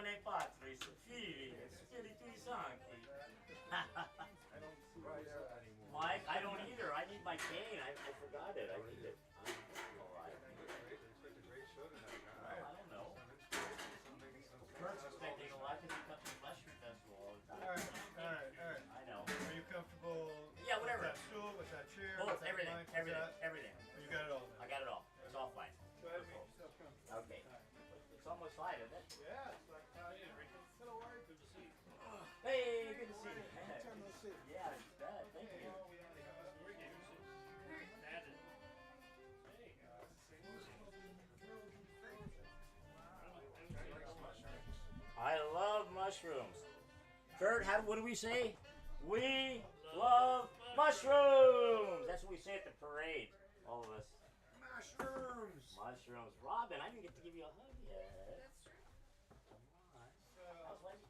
ne pas très spiritu santi. Mike, I don't either. I need my cane. I forgot it. I need it. All right. I don't know. Kurt's expecting a lot because he comes to the mushroom festival all the time. All right. I know. Are you comfortable? Yeah, whatever. With that stool, with that chair, Both, with that everything, mic, everything. You got it all. I got it all. It's all fine. Go ahead and make yourself comfortable. Okay. It's almost light, isn't it? Yeah, it's like Italian. Hello, Art. Good to see you. Hey, good to see you. Turn those seats. Yeah, it's bad. Thank you. I love mushrooms. Kurt, what do we say? We love mushrooms. That's what we say at the parade. All of us. Mushrooms. Mushrooms. Robin, I didn't get to give you a hug yet. Come on. How's life?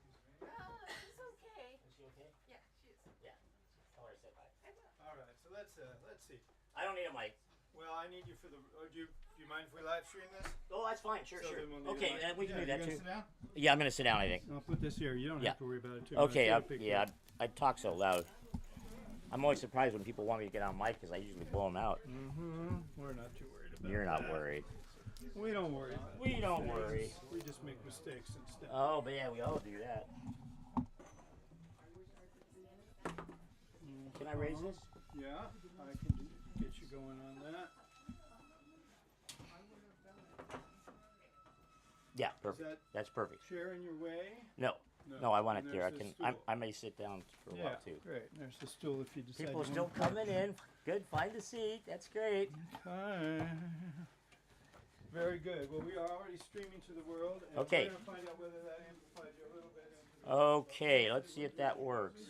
She's okay. Is she okay? Yeah, she is. Yeah. Tell her I said hi. I will. All right, so let's see. I don't need a mic. Well, I need you for the. Do you mind if we live stream this? Oh, that's fine. Sure, So sure. then we'll Okay, we can do that too. Sit down? Yeah, I'm gonna sit down. I think. I'll put this here. You don't Yeah. have to worry about it too Okay. much. Yeah. I talk so loud. I'm always surprised when people want me to get on mic because I usually blow them out. We're not too worried about You're not that. worried. We don't worry about it. We don't worry. We just make mistakes instead. Oh, but yeah, we all do that. Can I raise this? Yeah, I can get you going on that. Yeah, Is perfect. that That's perfect. chair in your way? No, I want it And there. I there's can. the stool. I may sit down for a Yeah, while too. great. There's the stool if you decide. People are you still want- coming in. Good. Find a seat. That's great. Okay. Very good. Well, we are already streaming to the world. And Okay. We're going to find out whether that amplifies you a little bit. Into the Okay, let's see if that works.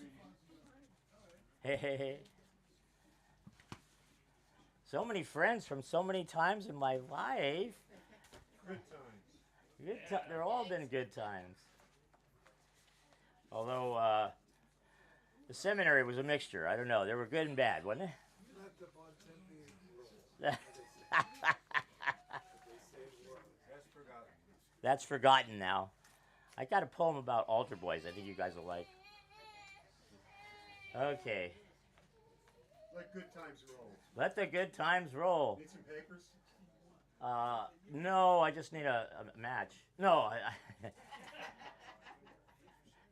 Hey. So many friends from so many times in my life. Good times. They're all been good times. Although the seminary was a mixture. I don't know. They were good and bad, wasn't they? That's forgotten now. I got a poem about altar boys I think you guys will like. Okay. Let good times roll. Let the good times roll. Need some papers? No, I just need a match. No.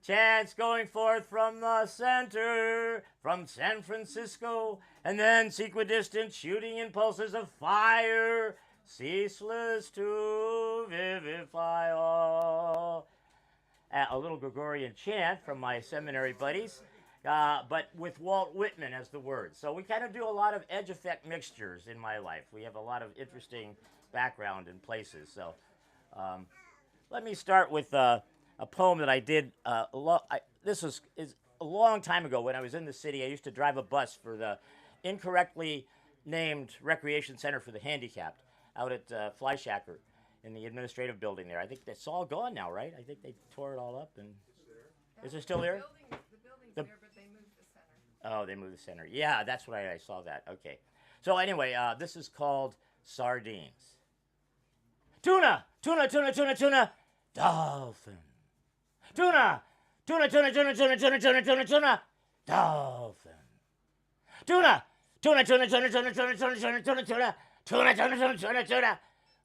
Chants going forth from the center, from San Francisco, and then sequidistant shooting impulses of fire, ceaseless to vivify all. A little Gregorian chant from my seminary buddies, but with Walt Whitman as the words. So we kind of do a lot of edge effect mixtures in my life. We have a lot of interesting background and places. So let me start with a poem that I did. This is a long time ago when I was in the city. I used to drive a bus for the incorrectly named Recreation Center for the Handicapped out at Fleischacker in the administrative building there. I think that's all gone now, right? I think they tore it all up. And is it still there? The building's there, but they moved the center. Oh, they moved the center. Yeah, that's right. I saw that. Okay. So anyway, this is called Sardines. Tuna, tuna, tuna, tuna, tuna, dolphin. Tuna, tuna, tuna, tuna, tuna, tuna, tuna, tuna, tuna, dolphin. Tuna, tuna, tuna, tuna, tuna, tuna, tuna, tuna, tuna, tuna, tuna, tuna, tuna, tuna, tuna,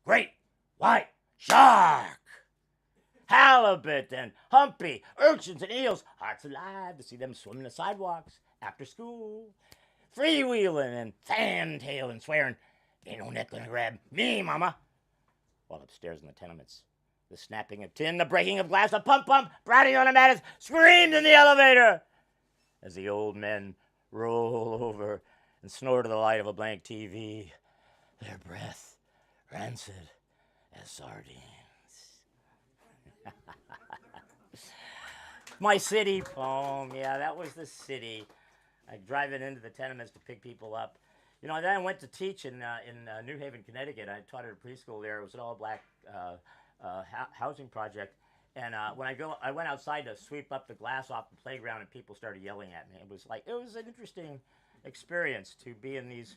great white shark. Halibut and humpy, urchins and eels, hearts alive to see them swimming the sidewalks after school. Freewheeling and fantail and swearing, ain't no neck gonna grab me, mama. While upstairs in the tenements, the snapping of tin, the breaking of glass, the pump, bratting on a mattress, screamed in the elevator as the old men roll over and snore to the light of a blank TV, their breath rancid as sardines. My city poem, yeah, that was the city. I driving into the tenements to pick people up. You know, then I went to teach in New Haven, Connecticut. I taught at a preschool there. It was an all-black housing project. And when I went outside to sweep up the glass off the playground, and people started yelling at me. It was an interesting experience to be in these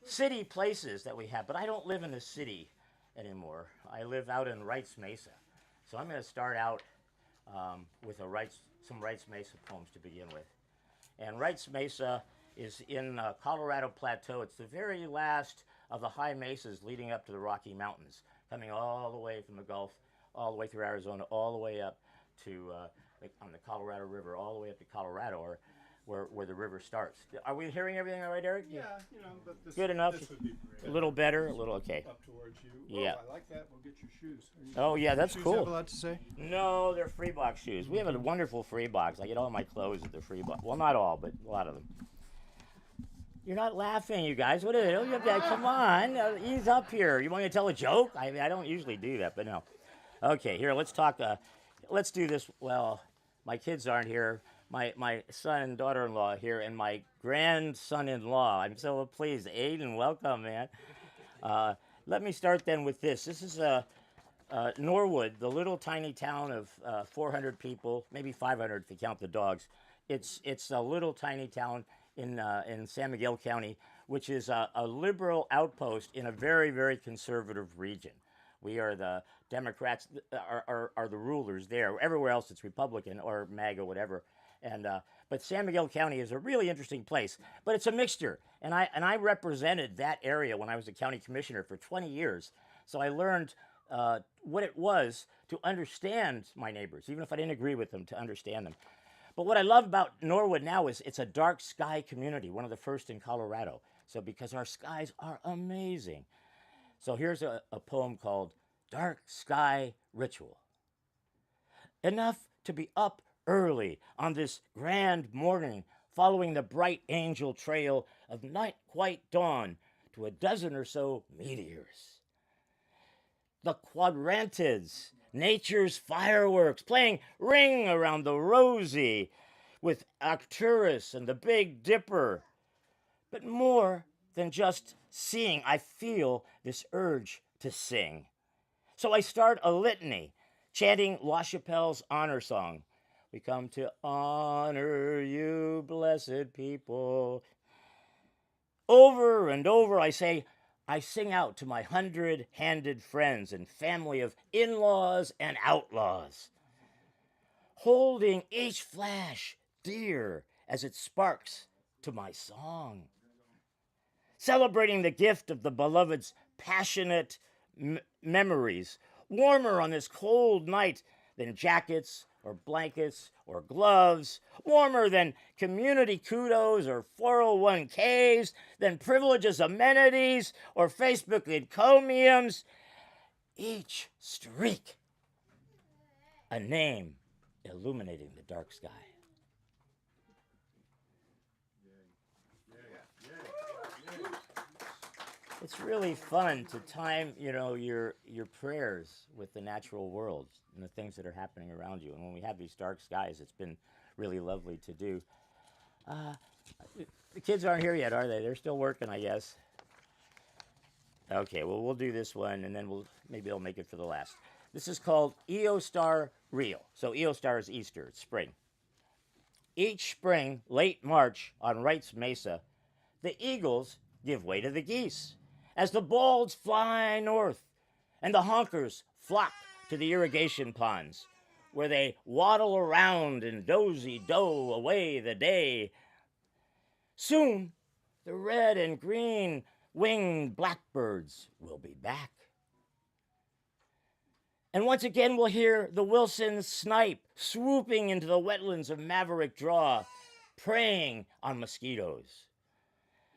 city places that we have. But I don't live in the city anymore. I live out in Wrights Mesa. So I'm going to start out with some Wrights Mesa poems to begin with. And Wrights Mesa is in Colorado Plateau. It's the very last of the high mesas leading up to the Rocky Mountains, coming all the way from the Gulf, all the way through Arizona, all the way up to on the Colorado River, all the way up to Colorado, or where the river starts. Are we hearing everything all right, Eric? Yeah, but this, Good enough? This would be A little better, a little okay. up towards you. Yeah. Oh, I like that. We'll get your shoes. Oh yeah, that's shoes cool. Have a lot to say? No, they're free box shoes. We have a wonderful free box. I get all my clothes at the free box. Well, not all, but a lot of them. You're not laughing, you guys. What is it? Come on, ease up here. You want me to tell a joke? I mean, I don't usually do that, but no. Okay, here, let's talk. Let's do this. Well, my kids aren't here. My son and daughter-in-law are here, and my grandson-in-law. I'm so pleased. Aiden, welcome, man. Let me start then with this. This is Norwood, the little tiny town of 400 people, maybe 500 if you count the dogs. It's a little tiny town in San Miguel County, which is a liberal outpost in a very, very conservative region. We are the Democrats are the rulers there. Everywhere else it's Republican or MAGA, whatever. And but San Miguel County is a really interesting place. But it's a mixture. And I represented that area when I was a county commissioner for 20 years. So I learned what it was to understand my neighbors, even if I didn't agree with them, to understand them. But what I love about Norwood now is it's a dark sky community, one of the first in Colorado. So because our skies are amazing. So here's a poem called Dark Sky Ritual. Enough to be up early on this grand morning, following the bright angel trail of not quite dawn to a dozen or so meteors. The quadrantids, nature's fireworks, playing ring around the rosy with Arcturus and the Big Dipper. But more than just seeing, I feel this urge to sing. So I start a litany, chanting La Chapelle's honor song. We come to honor you, blessed people. Over and over I sing out to my 100-handed friends and family of in-laws and outlaws, holding each flash dear as it sparks to my song, celebrating the gift of the beloved's passionate memories, warmer on this cold night than jackets or blankets or gloves, warmer than community kudos or 401ks, than privileges, amenities, or Facebook encomiums. Each streak, a name illuminating the dark sky. It's really fun to time, your prayers with the natural world and the things that are happening around you. And when we have these dark skies, it's been really lovely to do. The kids aren't here yet, are they? They're still working, I guess. Okay, well, we'll do this one, and then maybe they'll make it for the last. This is called Eostar Reel. So Eostar is Easter, it's spring. Each spring, late March, on Wrights Mesa, the eagles give way to the geese as the balds fly north and the honkers flock to the irrigation ponds where they waddle around and dozy-do away the day. Soon, the red and green winged blackbirds will be back. And once again, we'll hear the Wilson snipe swooping into the wetlands of Maverick Draw, preying on mosquitoes,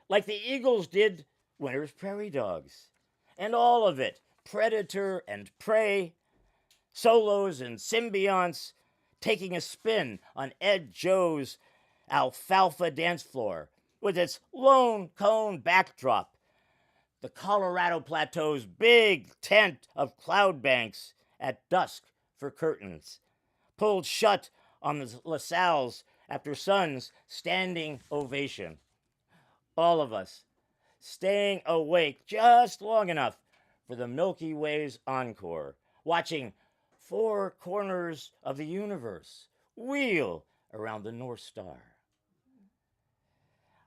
like the eagles did winter's prairie dogs. And all of it, predator and prey, solos and symbionts, taking a spin on Ed Joe's alfalfa dance floor with its lone cone backdrop, the Colorado Plateau's big tent of cloud banks at dusk for curtains, pulled shut on the LaSalle's after Sun's standing ovation. All of us staying awake just long enough for the Milky Way's encore, watching four corners of the universe wheel around the North Star.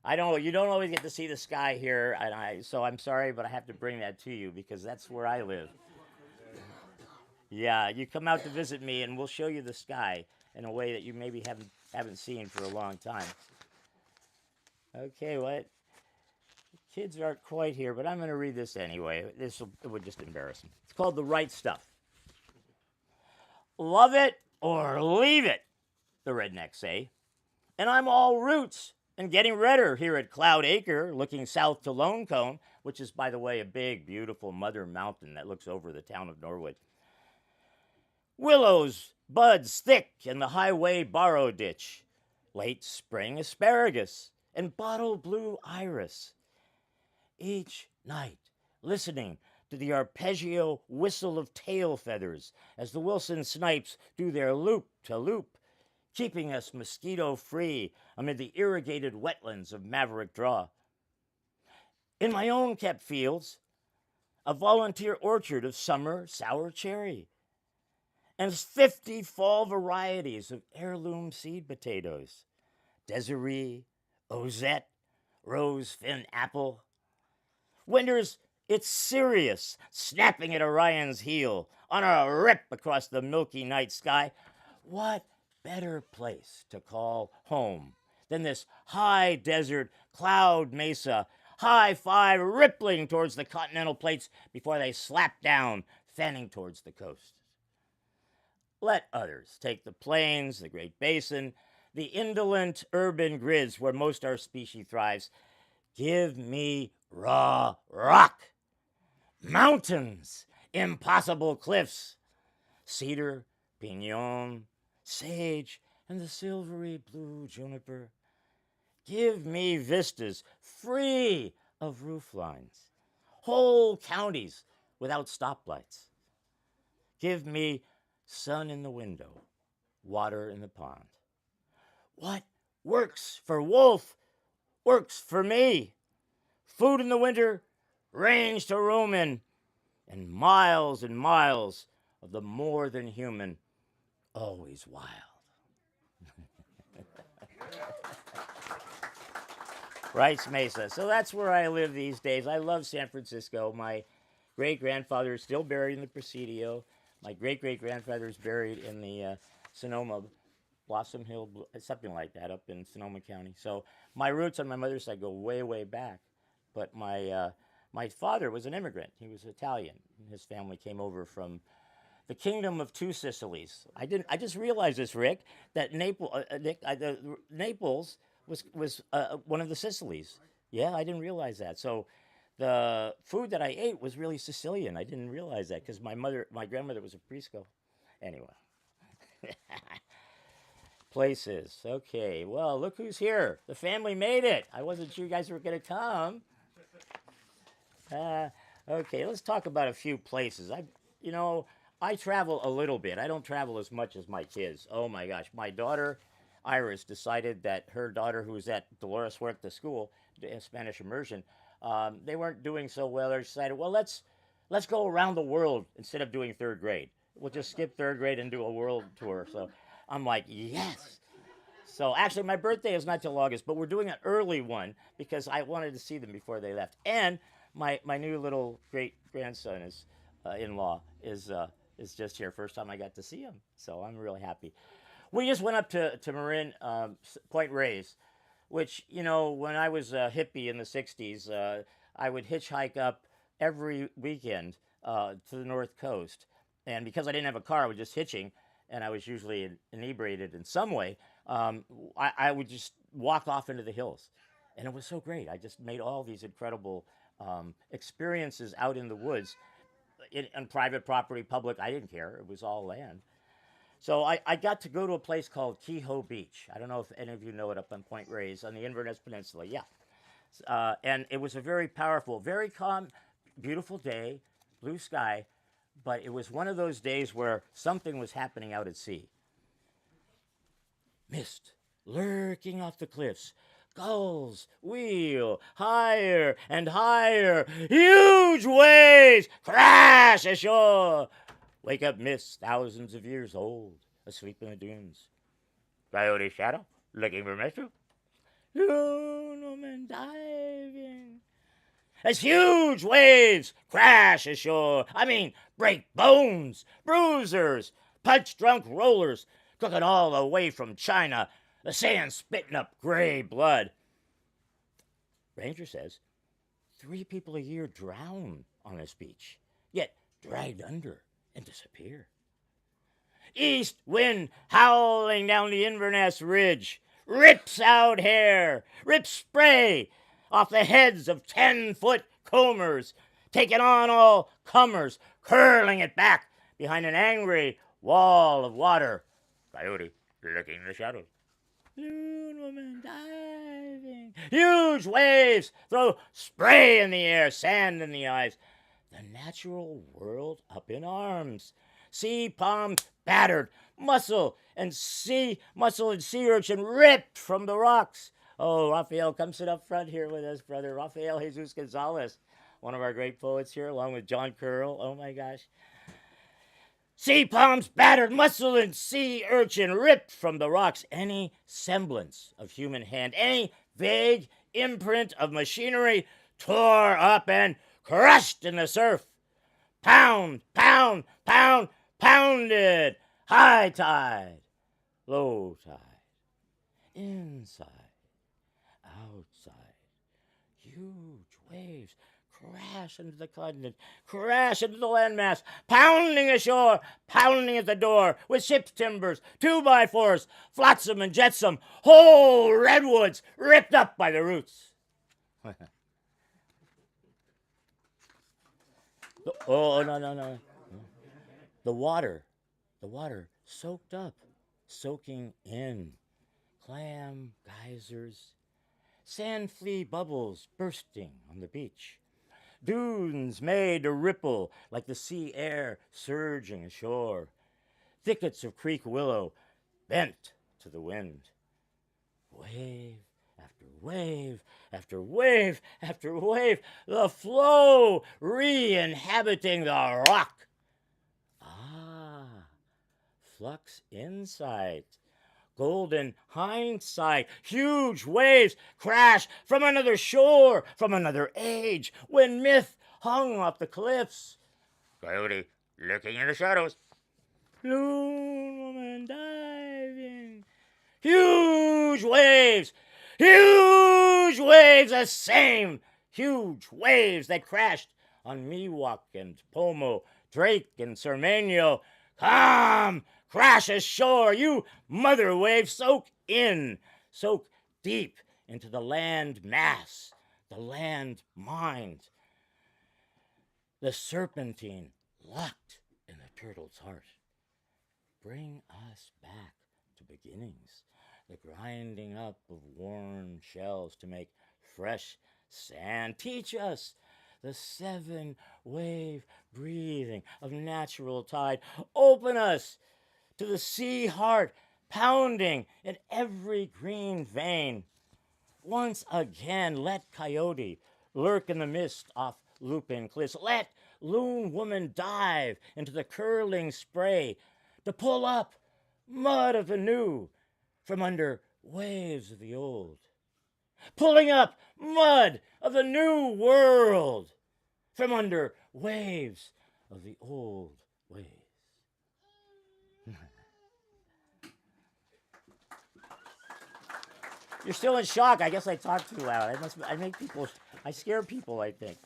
I know you don't always get to see the sky here, so I'm sorry, but I have to bring that to you because that's where I live. Yeah, you come out to visit me, and we'll show you the sky in a way that you maybe haven't seen for a long time. Okay, what? Kids aren't quite here, but I'm going to read this anyway. It would just embarrass them. It's called The Right Stuff. Love it or leave it, the rednecks say. And I'm all roots and getting redder here at Cloud Acre, looking south to Lone Cone, which is, by the way, a big, beautiful mother mountain that looks over the town of Norwood. Willows, buds thick in the highway borrow ditch, late spring asparagus, and bottle blue iris. Each night, listening to the arpeggio whistle of tail feathers as the Wilson snipes do their loop-to-loop, keeping us mosquito-free amid the irrigated wetlands of Maverick Draw. In my own kept fields, a volunteer orchard of summer sour cherry, and 50 fall varieties of heirloom seed potatoes, Desiree, Ozette, Rose Fin Apple. Winters, it's Sirius snapping at Orion's heel on a rip across the milky night sky. What better place to call home than this high desert cloud mesa, high five rippling towards the continental plates before they slap down, fanning towards the coast. Let others take the plains, the Great Basin, the indolent urban grids where most our species thrives. Give me raw rock, mountains, impossible cliffs, cedar, pinon, sage, and the silvery blue juniper. Give me vistas free of roof lines, whole counties without stoplights. Give me sun in the window, water in the pond. What works for Wolf works for me. Food in the winter, range to roam in, and miles of the more than human, always wild. Rice Mesa. So that's where I live these days. I love San Francisco. My great-grandfather is still buried in the Presidio. My great-great-grandfather is buried in the Sonoma Blossom Hill, something like that, up in Sonoma County. So my roots on my mother's side go way, way back. But my father was an immigrant. He was Italian. His family came over from the Kingdom of Two Sicilies. I just realized this, Rick, that Naples was one of the Sicilies. Yeah, I didn't realize that. So the food that I ate was really Sicilian. I didn't realize that because my grandmother was a Prisco. Anyway. Places. Okay, well, look who's here. The family made it. I wasn't sure you guys were going to come. Okay, let's talk about a few places. I travel a little bit. I don't travel as much as my kids. Oh my gosh, my daughter Iris decided that her daughter, who was at Dolores Huerta School, Spanish immersion, they weren't doing so well. They decided, well, let's go around the world instead of doing third grade. We'll just skip third grade and do a world tour. So I'm like, yes. So actually, my birthday is not till August, but we're doing an early one because I wanted to see them before they left. And my new little great grandson in-law is just here. First time I got to see him, so I'm really happy. We just went up to Marin Point Reyes, which, when I was a hippie in the 60s, I would hitchhike up every weekend to the North Coast. And because I didn't have a car, I was just hitching, and I was usually inebriated in some way. I would just walk off into the hills. And it was so great. I just made all these incredible experiences out in the woods, on private property, public. I didn't care. It was all land. So I got to go to a place called Kehoe Beach. I don't know if any of you know it, up on Point Reyes on the Inverness Peninsula. Yeah. And it was a very powerful, very calm, beautiful day, blue sky. But it was one of those days where something was happening out at sea. Mist lurking off the cliffs. Gulls wheel higher and higher. Huge waves crash ashore. Wake up mist thousands of years old, asleep in the dunes. Coyote shadow looking for mischief. Lone woman diving. as huge waves crash ashore. I mean, break bones, bruisers, punch-drunk rollers, cooking all the way from China, the sand spitting up gray blood. Ranger says 3 people a year drown on this beach, yet dragged under and disappear. East wind howling down the Inverness Ridge, rips out hair, rips spray off the heads of 10-foot combers, taking on all comers, curling it back behind an angry wall of water. Coyote looking in the shadows. Loon woman diving. Huge waves throw spray in the air, sand in the eyes. The natural world up in arms. Sea palm battered, mussel and sea urchin ripped from the rocks. Oh, Raphael, come sit up front here with us, brother. Raphael Jesus Gonzalez, one of our great poets here, along with John Curl. Oh my gosh. Sea palms battered, mussel and sea urchin ripped from the rocks. Any semblance of human hand, any vague imprint of machinery tore up and crushed in the surf. Pound, pound, pound, pounded. High tide, low tide, inside, outside. Huge waves crash into the continent, crash into the landmass, pounding ashore, pounding at the door with ship's timbers, 2x4s, flotsam and jetsam, whole redwoods ripped up by the roots. Oh, no. The water soaked up, soaking in. Clam geysers, sand flea bubbles bursting on the beach. Dunes made to ripple like the sea air surging ashore. Thickets of creek willow bent to the wind. Wave after wave after wave after wave, the flow re-inhabiting the rock. Flux insight, golden hindsight. Huge waves crash from another shore, from another age, when myth hung off the cliffs. Coyote looking in the shadows. Loon woman diving. Huge waves, the same huge waves that crashed on Miwok and Pomo, Drake and Cermenio. Come, crash ashore, you mother wave, soak deep into the land mass, the land mind. The serpentine locked in the turtle's heart. Bring us back to beginnings, the grinding up of worn shells to make fresh sand. Teach us the 7-wave breathing of natural tide. Open us to the sea heart pounding in every green vein. Once again, let coyote lurk in the mist off Lupin cliffs. Let loon woman dive into the curling spray to pull up mud of the new from under waves of the old. Pulling up mud of the new world from under waves of the old ways. You're still in shock. I guess I talk too loud. I scare people, I think.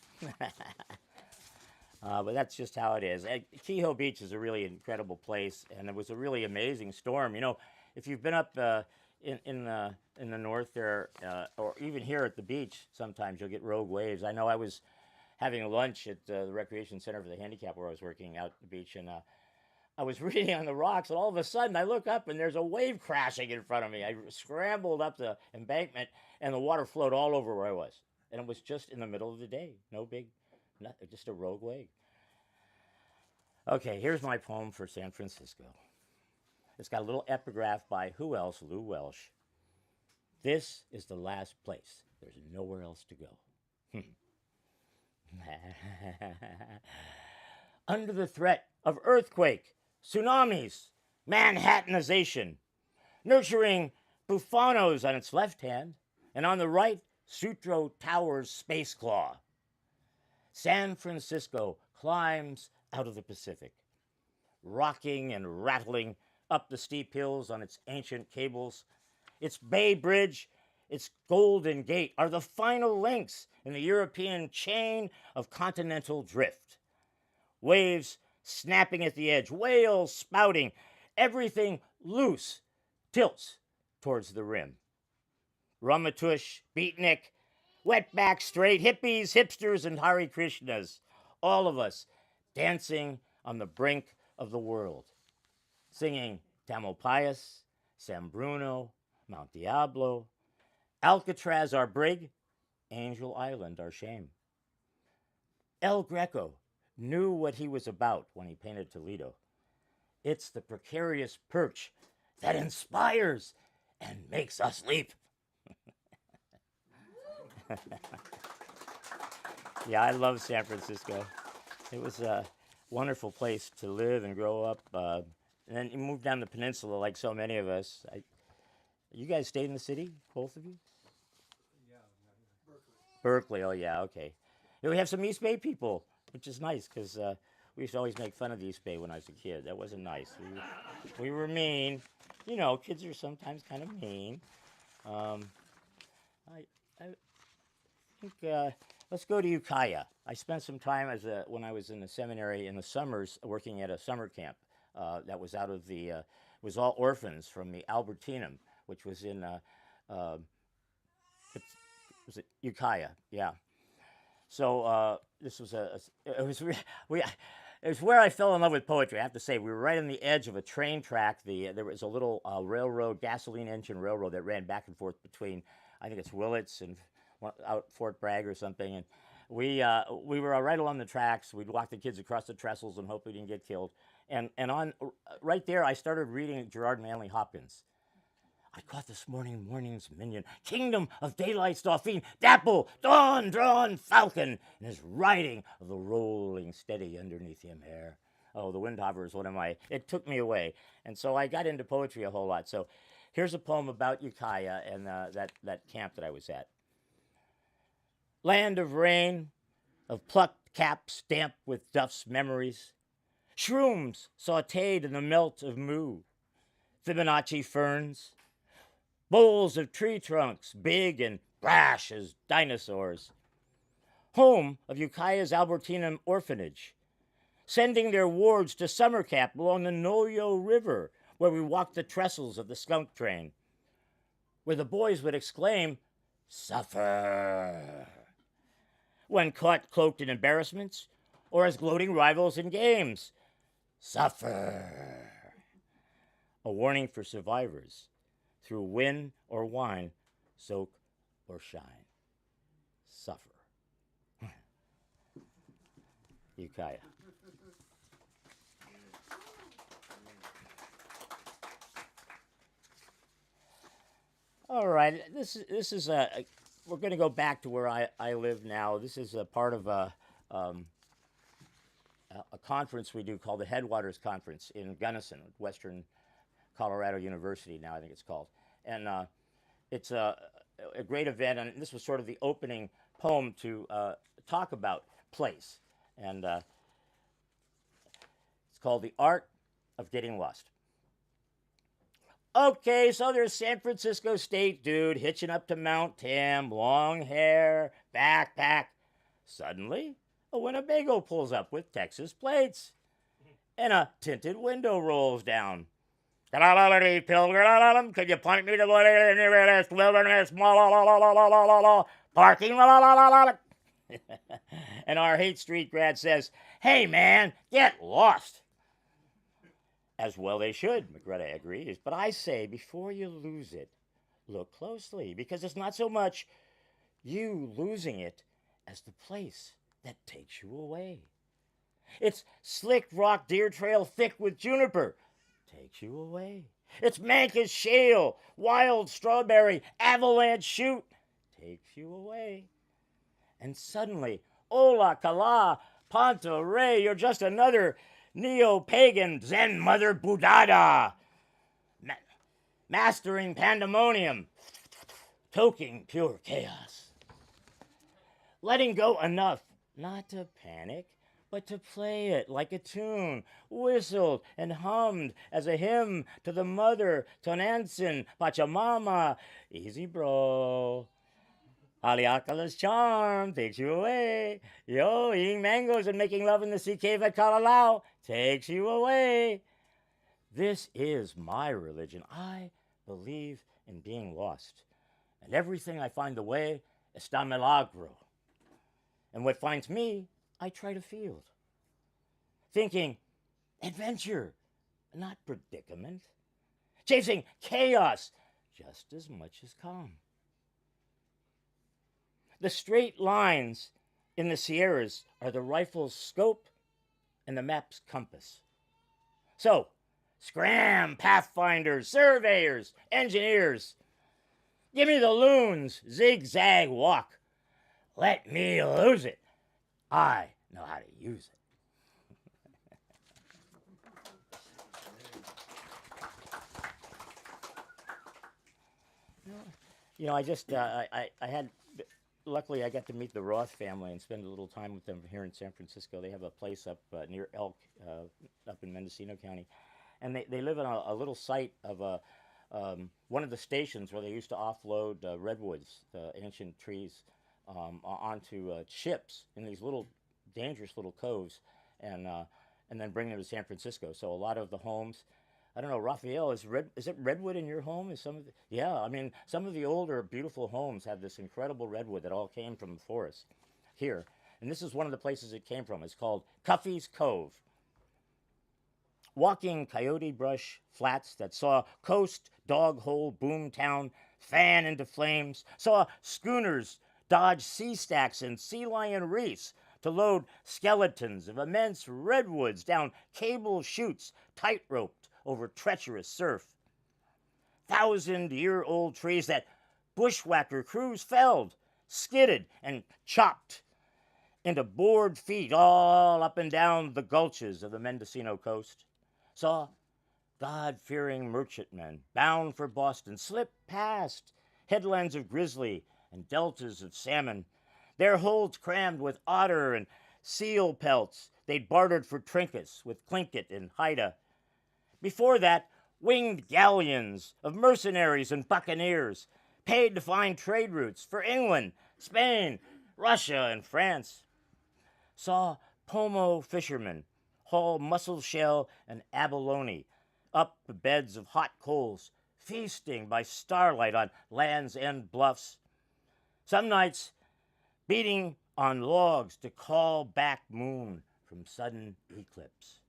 But that's just how it is. Kehoe Beach is a really incredible place, and it was a really amazing storm. You know, if you've been up in the north there, or even here at the beach, sometimes you'll get rogue waves. I know I was having lunch at the Recreation Center for the Handicap where I was working out at the beach, and I was reading on the rocks, and all of a sudden I look up and there's a wave crashing in front of me. I scrambled up the embankment, and the water flowed all over where I was. And it was just in the middle of the day. Nothing, just a rogue wave. Okay, here's my poem for San Francisco. It's got a little epigraph by who else? Lou Welsh. This is the last place. There's nowhere else to go. Under the threat of earthquake, tsunamis, Manhattanization, nurturing Bufanos on its left hand, and on the right, Sutro Tower's space claw. San Francisco climbs out of the Pacific, rocking and rattling up the steep hills on its ancient cables. Its Bay Bridge, its Golden Gate are the final links in the European chain of continental drift. Waves snapping at the edge, whales spouting, everything loose tilts towards the rim. Ramatush, beatnik, wetback, straight, hippies, hipsters, and Hare Krishnas, all of us dancing on the brink of the world, singing Tamalpais, San Bruno, Mount Diablo, Alcatraz our brig, Angel Island our shame. El Greco knew what he was about when he painted Toledo. It's the precarious perch that inspires and makes us leap. Yeah, I love San Francisco. It was a wonderful place to live and grow up. And then you moved down the peninsula like so many of us. You guys stayed in the city, both of you? Yeah. Berkeley, oh yeah, okay. Yeah, we have some East Bay people, which is nice because we used to always make fun of the East Bay when I was a kid. That wasn't nice. We were mean. You know, kids are sometimes kind of mean. I think let's go to Ukiah. I spent some time when I was in the seminary in the summers working at a summer camp that was out of the was all orphans from the Albertinum, which was in was it Ukiah? Yeah. So this was it was where I fell in love with poetry. I have to say, we were right on the edge of a train track. There was a little railroad, gasoline engine railroad that ran back and forth between, I think it's Willits and out Fort Bragg or something. And we were right along the tracks. We'd walk the kids across the trestles and hope we didn't get killed. And on right there, I started reading Gerard Manley Hopkins. I caught this morning's minion, kingdom of daylight's Dauphin, dapple, dawn drawn falcon, and his riding of the rolling steady underneath him hair. Oh, the Windhover is one of it took me away. And so I got into poetry a whole lot. So here's a poem about Ukiah and that camp that I was at. Land of rain, of plucked caps damp with Duff's memories, shrooms sautéed in the melt of moo, Fibonacci ferns, bowls of tree trunks, big and brash as dinosaurs. Home of Ukiah's Albertinum orphanage, sending their wards to summer camp along the Noyo River, where we walked the trestles of the skunk train, where the boys would exclaim, "Suffer," when caught cloaked in embarrassments, or as gloating rivals in games. Suffer. A warning for survivors. Through wind or wine, soak or shine. Suffer. Ukiah. All right, this is we're going to go back to where I live now. This is a part of a conference we do called the Headwaters Conference in Gunnison, Western Colorado University now, I think it's called. And it's a great event, and this was sort of the opening poem to talk about place. And it's called The Art of Getting Lost. Okay, so there's San Francisco State dude hitching up to Mount Tam, long hair, backpack. Suddenly, a Winnebago pulls up with Texas plates, and a tinted window rolls down. Pilgrim, could you point me to the nearest wilderness? Parking. And our Haight Street grad says, "Hey man, get lost." As well they should, McGreta agrees. But I say, before you lose it, look closely, because it's not so much you losing it as the place that takes you away. It's slick rock deer trail thick with juniper, takes you away. It's Mancus shale, wild strawberry, avalanche chute, takes you away. And suddenly, Ola Kala, Panta Ray, you're just another neo-pagan Zen Mother Buddhada, mastering pandemonium, toking pure chaos. Letting go enough not to panic, but to play it like a tune, whistled and hummed as a hymn to the mother, Tonantzin, Pachamama. Easy, bro. Haleakala's charm takes you away. Yo, eating mangoes and making love in the sea cave at Kalalau takes you away. This is my religion. I believe in being lost. And everything I find the way está milagro. And what finds me, I try to field. Thinking, adventure, not predicament. Chasing chaos just as much as calm. The straight lines in the Sierras are the rifle's scope and the map's compass. So, scram, pathfinders, surveyors, engineers. Give me the loons, zigzag walk. Let me lose it. I know how to use it. I had, luckily I got to meet the Roth family and spend a little time with them here in San Francisco. They have a place up near Elk, up in Mendocino County. And they live on a little site of one of the stations where they used to offload redwoods, the ancient trees, onto ships in these little dangerous little coves, and then bring them to San Francisco. So a lot of the homes, I don't know, Raphael, is it redwood in your home? Yeah, I mean, some of the older beautiful homes have this incredible redwood that all came from the forest here. And this is one of the places it came from. It's called Cuffy's Cove. Walking coyote brush flats that saw coast, dog hole, boom town fan into flames, saw schooners dodge sea stacks and sea lion reefs to load skeletons of immense redwoods down cable chutes tight-roped over treacherous surf. 1,000-year-old trees that bushwhacker crews felled, skidded, and chopped into board feet all up and down the gulches of the Mendocino coast. Saw God-fearing merchantmen bound for Boston slip past headlands of grizzly and deltas of salmon, their holds crammed with otter and seal pelts they'd bartered for trinkets with Tlingit and Haida. Before that, winged galleons of mercenaries and buccaneers paid to find trade routes for England, Spain, Russia, and France. Saw Pomo fishermen haul mussel shell and abalone up the beds of hot coals, feasting by starlight on Land's End bluffs. Some nights, beating on logs to call back moon from sudden eclipse.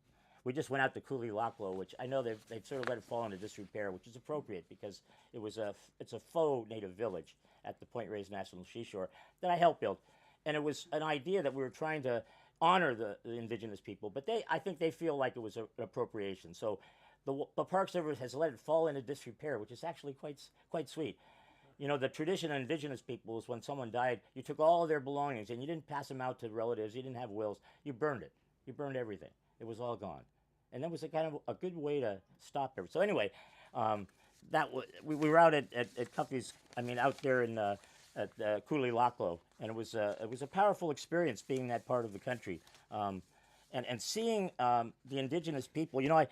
We just went out to Cooley-Lachlo, which I know they've sort of let it fall into disrepair, which is appropriate because it's a faux native village at the Point Reyes National Seashore that I helped build. And it was an idea that we were trying to honor the indigenous people, but I think they feel like it was an appropriation. So the Park Service has let it fall into disrepair, which is actually quite sweet. You know, the tradition of indigenous people is when someone died, you took all of their belongings and you didn't pass them out to relatives, you didn't have wills, you burned it. You burned everything. It was all gone. And that was a kind of a good way to stop it. So anyway, we were out at Cuffy's, out there in at Cooley-Lachlo, and it was a powerful experience being that part of the country, and seeing the indigenous people. You know,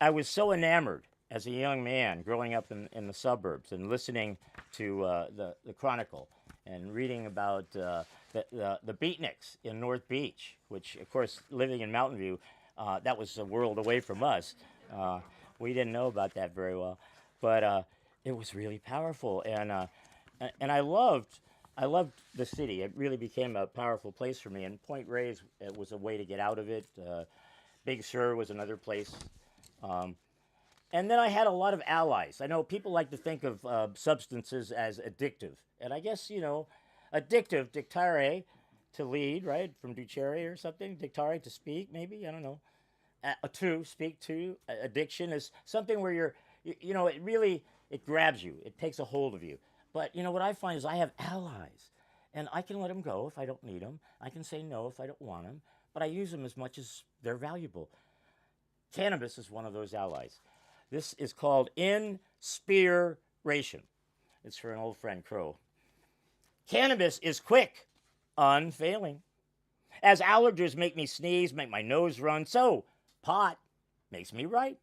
I was so enamored as a young man growing up in the suburbs and listening to the Chronicle and reading about the beatniks in North Beach, which, of course, living in Mountain View, that was a world away from us. We didn't know about that very well, but it was really powerful, and I loved the city. It really became a powerful place for me, and Point Reyes was a way to get out of it. Big Sur was another place. And then I had a lot of allies. I know people like to think of substances as addictive. And I guess, addictive, dictare, to lead, right? From ducere or something. Dictare, to speak, maybe. I don't know. To speak to. Addiction is something where it grabs you. It takes a hold of you. But, what I find is I have allies. And I can let them go if I don't need them. I can say no if I don't want them. But I use them as much as they're valuable. Cannabis is one of those allies. This is called inspiration. It's for an old friend, Crow. Cannabis is quick, unfailing. As allergies make me sneeze, make my nose run, so pot makes me write.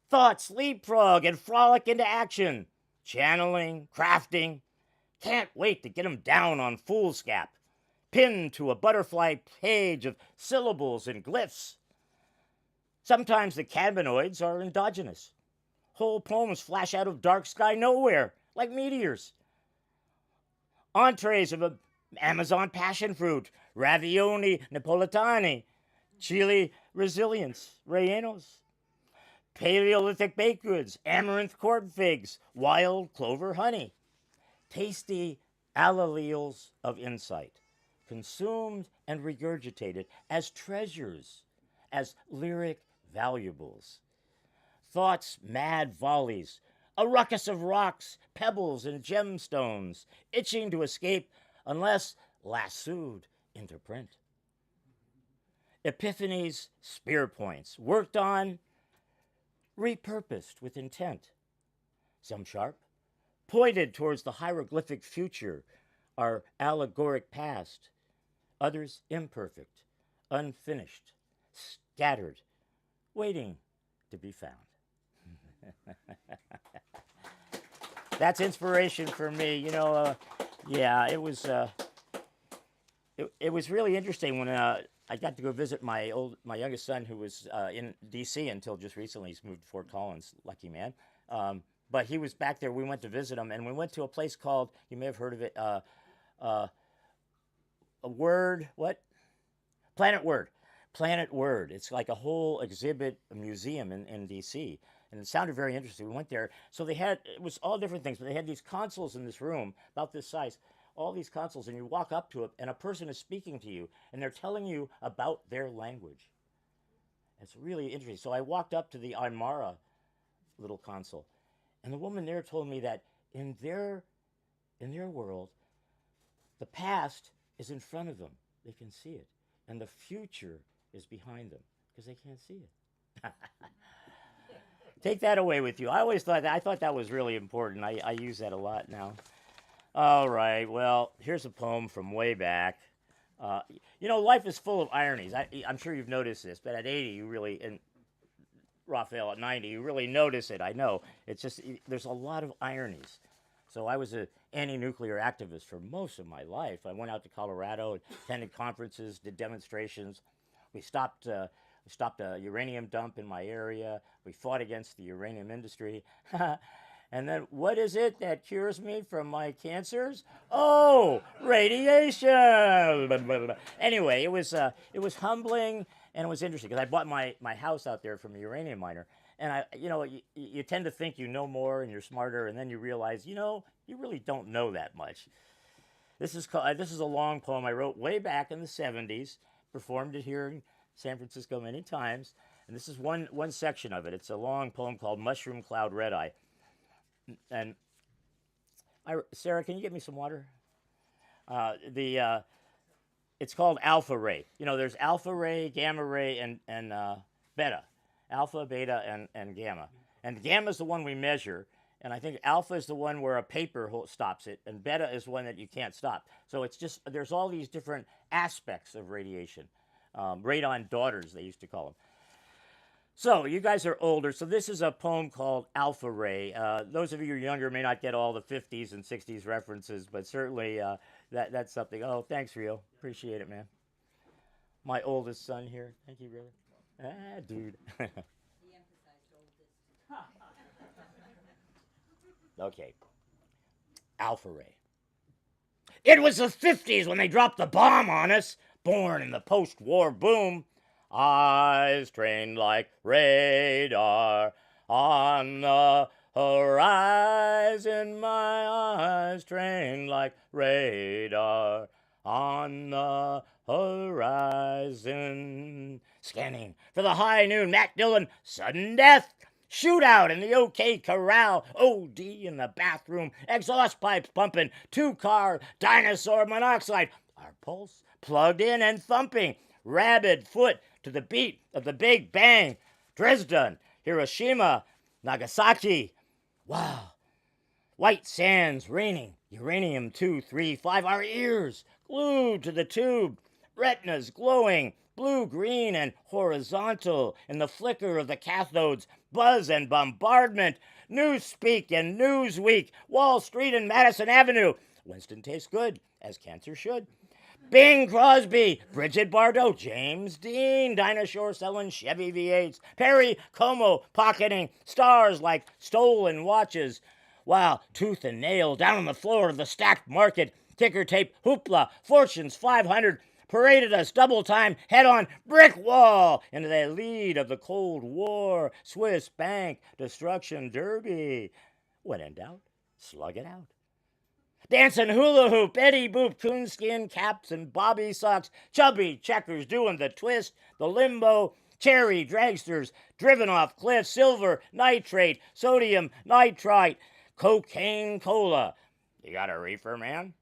Thoughts leapfrog and frolic into action, channeling, crafting. Can't wait to get 'em down on foolscap, pinned to a butterfly page of syllables and glyphs. Sometimes the cannabinoids are endogenous. Whole poems flash out of dark sky nowhere, like meteors. Entrees of a Amazon passion fruit, ravioli napolitani, chili resilience, rellenos, Paleolithic baked goods, amaranth corn figs, wild clover honey, tasty alleles of insight, consumed and regurgitated as treasures, as lyric valuables. Thoughts mad volleys, a ruckus of rocks, pebbles, and gemstones, itching to escape unless lassoed into print. Epiphanies, spear points, worked on, repurposed with intent. Some sharp, pointed towards the hieroglyphic future, our allegoric past. Others imperfect, unfinished, scattered, waiting to be found. That's inspiration for me. Yeah, it was really interesting when I got to go visit my youngest son, who was in D.C. until just recently. He's moved to Fort Collins, lucky man. But he was back there. We went to visit him, and we went to a place called, you may have heard of it, Planet Word. Planet Word. It's like a whole exhibit, a museum in D.C., and it sounded very interesting. We went there. So it was all different things, but they had these consoles in this room, about this size, all these consoles, and you walk up to it, and a person is speaking to you, and they're telling you about their language. It's really interesting. So I walked up to the Aymara little console, and the woman there told me that in their world, the past is in front of them. They can see it. And the future is behind them because they can't see it. Take that away with you. I thought that was really important. I use that a lot now. All right, well, here's a poem from way back. Life is full of ironies. I'm sure you've noticed this, but at 80, you really, and Raphael at 90, you really notice it. I know. It's just, there's a lot of ironies. So I was an anti-nuclear activist for most of my life. I went out to Colorado, attended conferences, did demonstrations. We stopped a uranium dump in my area. We fought against the uranium industry. And then, what is it that cures me from my cancers? Oh, radiation. Anyway, it was humbling, and it was interesting because I bought my house out there from a uranium miner. And you tend to think you know more and you're smarter, and then you realize, you really don't know that much. This is a long poem I wrote way back in the 70s, performed it here in San Francisco many times, and this is one section of it. It's a long poem called Mushroom Cloud Red Eye. And Sarah, can you get me some water? It's called alpha ray. There's alpha ray, gamma ray, and beta. Alpha, beta, and gamma. And gamma is the one we measure, and I think alpha is the one where a paper stops it, and beta is one that you can't stop. So it's just, there's all these different aspects of radiation. Radon daughters, they used to call them. So you guys are older, so this is a poem called Alpha Ray. Those of you who are younger may not get all the 50s and 60s references, but certainly that's something. Oh, thanks, Rio. Appreciate it, man. My oldest son here. Thank you, brother. Ah, dude. He emphasized oldest. Okay. Alpha Ray. It was the 50s when they dropped the bomb on us, born in the post-war boom. Eyes trained like radar on the horizon. My eyes trained like radar on the horizon. Scanning for the high noon Mac Dillon sudden death. Shootout in the OK Corral. OD in the bathroom. Exhaust pipes pumping. 2-car dinosaur monoxide. Our pulse plugged in and thumping. Rabid foot to the beat of the Big Bang. Dresden, Hiroshima, Nagasaki. Wow. White sands raining. Uranium 235. Our ears glued to the tube, retinas glowing, blue-green and horizontal in the flicker of the cathodes, buzz and bombardment, Newspeak and Newsweek, Wall Street and Madison Avenue. Winston tastes good, as cancer should. Bing Crosby, Bridget Bardot, James Dean, Dinah Shore selling Chevy V8s, Perry Como pocketing stars like stolen watches, while tooth and nail down on the floor of the stacked market, ticker tape hoopla, Fortune's 500 paraded us double time head on brick wall into the lead of the Cold War Swiss bank destruction derby. When in doubt, slug it out. Dancing hula hoop, Eddie Boop, coonskin caps and bobby socks, chubby checkers doing the twist, the limbo, cherry dragsters driven off cliffs, silver nitrate, sodium nitrite, cocaine cola. You got a reefer, man?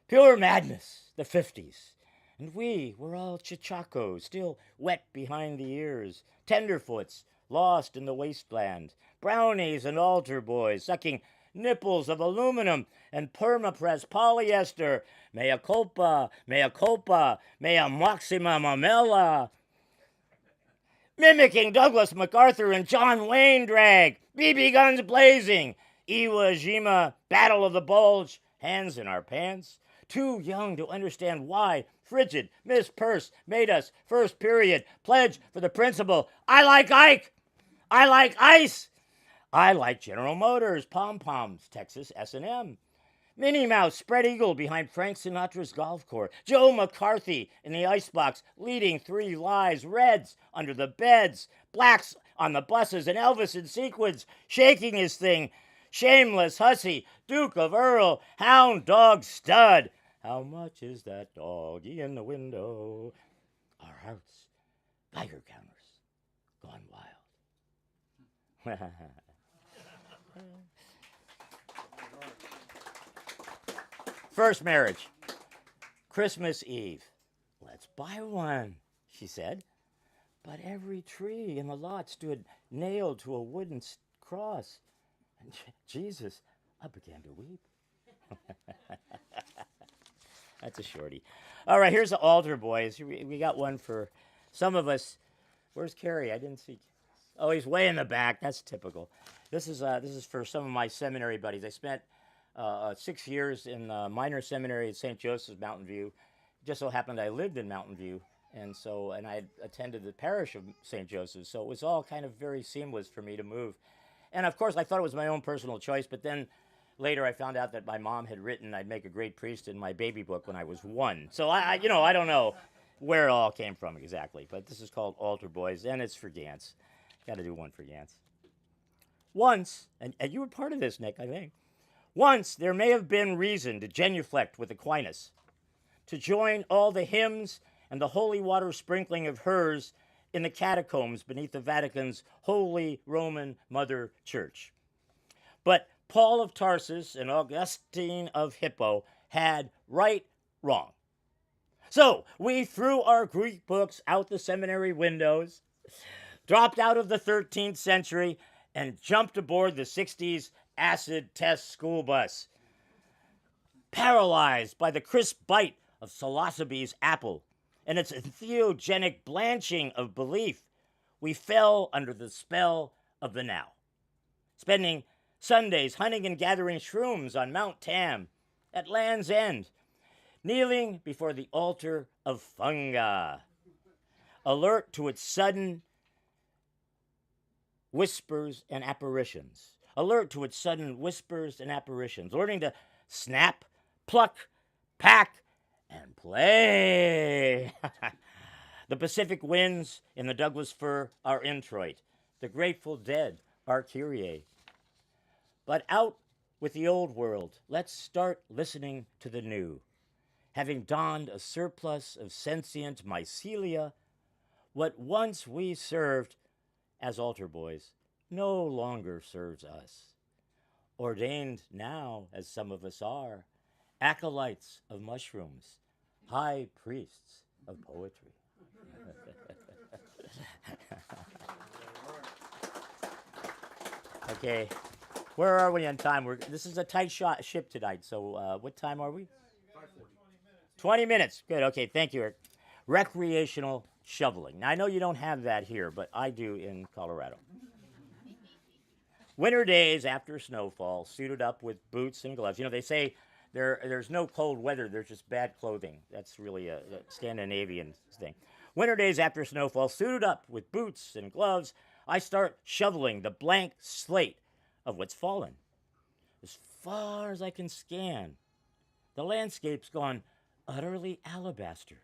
Pure madness, the 50s. And we were all chichacos, still wet behind the ears, tenderfoots, lost in the wasteland, brownies and altar boys, sucking nipples of aluminum and permapress polyester, mea culpa, mea maxima mamela. Mimicking Douglas MacArthur and John Wayne drag, BB guns blazing, Iwo Jima, Battle of the Bulge, hands in our pants. Too young to understand why frigid Miss Purse made us first period pledge for the principle, I like Ike, I like ice, I like General Motors, pom-poms, Texas S&M. Minnie Mouse, spread eagle behind Frank Sinatra's golf course. Joe McCarthy in the icebox leading 3 lives. Reds under the beds. Blacks on the buses. And Elvis in sequins shaking his thing. Shameless hussy, Duke of Earl, hound dog stud. How much is that doggy in the window? Our hearts, Geiger counters, gone wild. First marriage, Christmas Eve. Let's buy one, she said. But every tree in the lot stood nailed to a wooden cross. And Jesus, I began to weep. That's a shorty. All right, here's the altar boys. We got one for some of us. Where's Carrie? I didn't see. Oh, he's way in the back. That's typical. This is for some of my seminary buddies. I spent 6 years in minor seminary at St. Joseph's, Mountain View. Just so happened I lived in Mountain View, and I had attended the parish of St. Joseph's, so it was all kind of very seamless for me to move. And of course, I thought it was my own personal choice, but then later I found out that my mom had written I'd make a great priest in my baby book when I was 1. So I don't know where it all came from exactly, but this is called Altar Boys, and it's for Gantz. Got to do one for Gantz. Once, and you were part of this, Nick, I think. Once there may have been reason to genuflect with Aquinas, to join all the hymns and the holy water sprinkling of hers in the catacombs beneath the Vatican's Holy Roman Mother Church. But Paul of Tarsus and Augustine of Hippo had right wrong. So we threw our Greek books out the seminary windows, dropped out of the 13th century, and jumped aboard the 60s acid test school bus. Paralyzed by the crisp bite of psilocybe's apple and its entheogenic blanching of belief, we fell under the spell of the now, spending Sundays hunting and gathering shrooms on Mount Tam, at Land's End, kneeling before the altar of funga, alert to its sudden whispers and apparitions, learning to snap, pluck, pack, and play. The Pacific winds in the Douglas fir are introit. The Grateful Dead are Kyrie. But out with the old world. Let's start listening to the new. Having donned a surplus of sentient mycelia, what once we served as altar boys no longer serves us. Ordained now, as some of us are, acolytes of mushrooms, high priests of poetry. Okay, where are we on time? This is a tight ship tonight, so what time are we? 20 minutes. Good. Okay. Thank you, Eric. Recreational shoveling. Now, I know you don't have that here, but I do in Colorado. Winter days after snowfall, suited up with boots and gloves. You know, they say there's no cold weather, there's just bad clothing. That's really a Scandinavian thing. Winter days after snowfall, suited up with boots and gloves, I start shoveling the blank slate of what's fallen. As far as I can scan, the landscape's gone utterly alabaster.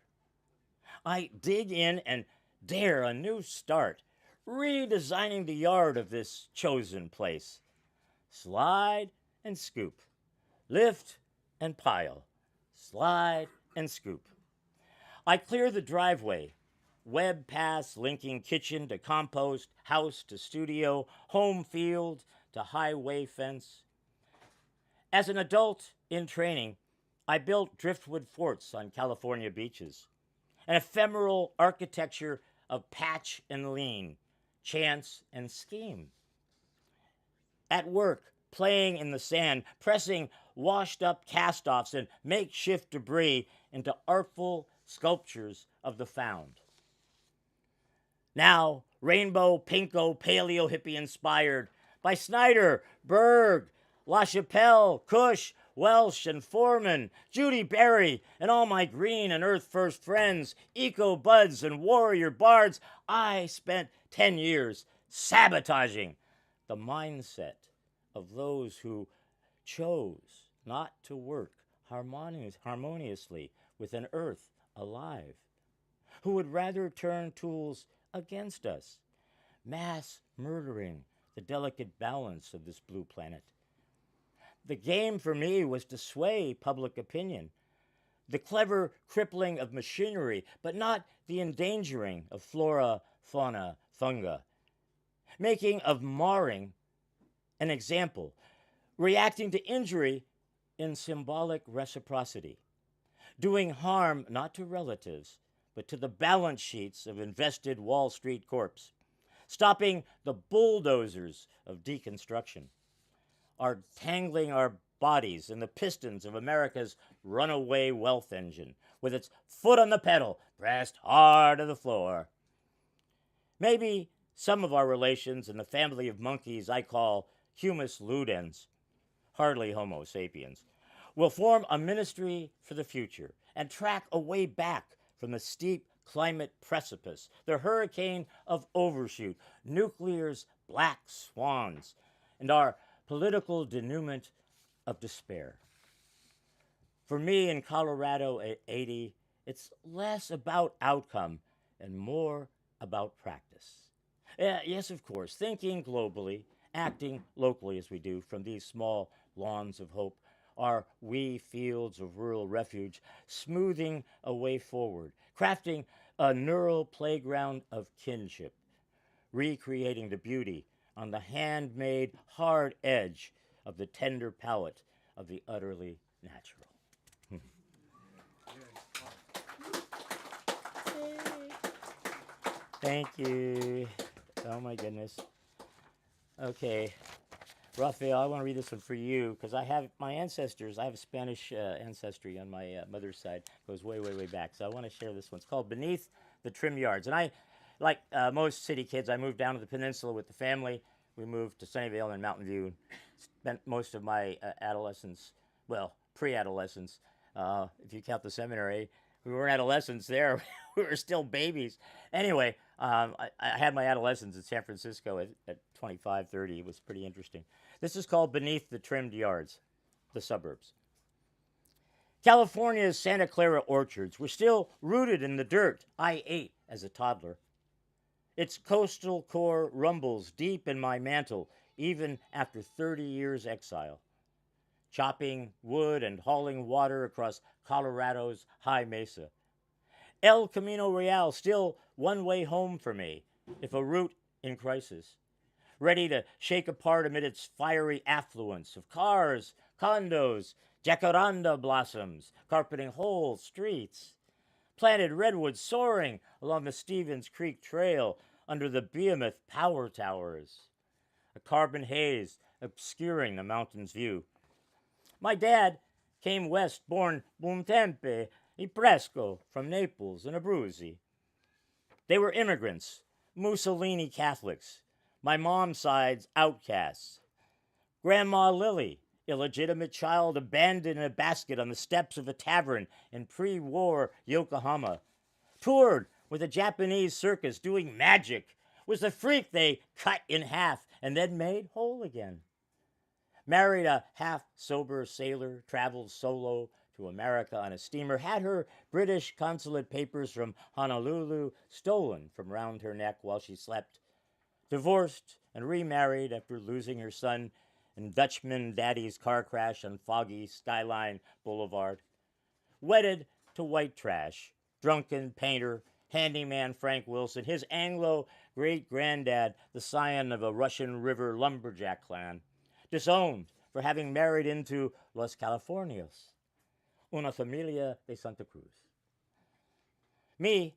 I dig in and dare a new start, redesigning the yard of this chosen place. Slide and scoop, lift and pile, slide and scoop. I clear the driveway, web paths linking kitchen to compost, house to studio, home field to highway fence. As an adult in training, I built driftwood forts on California beaches, an ephemeral architecture of patch and lean, chance and scheme. At work, playing in the sand, pressing washed-up cast-offs and makeshift debris into artful sculptures of the found. Now, rainbow, pinko, paleo hippie inspired by Snyder, Berg, LaChapelle, Cush, Welsh, and Foreman, Judy Berry, and all my green and earth first friends, eco buds and warrior bards, I spent 10 years sabotaging the mindset of those who chose not to work harmoniously with an earth alive, who would rather turn tools against us, mass murdering the delicate balance of this blue planet. The game for me was to sway public opinion, the clever crippling of machinery, but not the endangering of flora, fauna, funga, making of marring an example, reacting to injury in symbolic reciprocity, doing harm not to relatives, but to the balance sheets of invested Wall Street corps, stopping the bulldozers of deconstruction, are tangling our bodies in the pistons of America's runaway wealth engine, with its foot on the pedal, pressed hard to the floor. Maybe some of our relations in the family of monkeys I call humus ludens, hardly Homo sapiens, will form a ministry for the future and track a way back from the steep climate precipice, the hurricane of overshoot, nuclear's black swans, and our political denouement of despair. For me in Colorado at 80, it's less about outcome and more about practice. Yes, of course, thinking globally, acting locally as we do from these small lawns of hope, our wee fields of rural refuge, smoothing a way forward, crafting a neural playground of kinship, recreating the beauty on the handmade hard edge of the tender palate of the utterly natural. Thank you. Oh my goodness. Okay. Raphael, I want to read this one for you because I have my ancestors. I have a Spanish ancestry on my mother's side. It goes way, way, way back. So I want to share this one. It's called Beneath the Trim Yards. And I, like most city kids, I moved down to the peninsula with the family. We moved to Sunnyvale and Mountain View. Spent most of my adolescence, well, pre-adolescence, if you count the seminary. We weren't adolescents there. We were still babies. Anyway, I had my adolescence in San Francisco at 25, 30. It was pretty interesting. This is called Beneath the Trimmed Yards, the suburbs. California's Santa Clara orchards were still rooted in the dirt I ate as a toddler. Its coastal core rumbles deep in my mantle, even after 30 years' exile. Chopping wood and hauling water across Colorado's high mesa. El Camino Real, still one way home for me, if a route in crisis. Ready to shake apart amid its fiery affluence of cars, condos, jacaranda blossoms, carpeting whole streets. Planted redwoods soaring along the Stevens Creek Trail under the behemoth power towers. A carbon haze obscuring the mountain's view. My dad came west, born Buntempe, a Bresco from Naples, and Abruzzi. They were immigrants, Mussolini Catholics, my mom's side's outcasts. Grandma Lily, illegitimate child abandoned in a basket on the steps of a tavern in pre-war Yokohama, toured with a Japanese circus doing magic, was the freak they cut in half and then made whole again. Married a half-sober sailor, traveled solo to America on a steamer, had her British consulate papers from Honolulu stolen from round her neck while she slept, divorced and remarried after losing her son in Dutchman Daddy's car crash on foggy Skyline Boulevard, wedded to white trash, drunken painter, handyman Frank Wilson, his Anglo great-granddad, the scion of a Russian River lumberjack clan, disowned for having married into Los Californios, una familia de Santa Cruz. Me,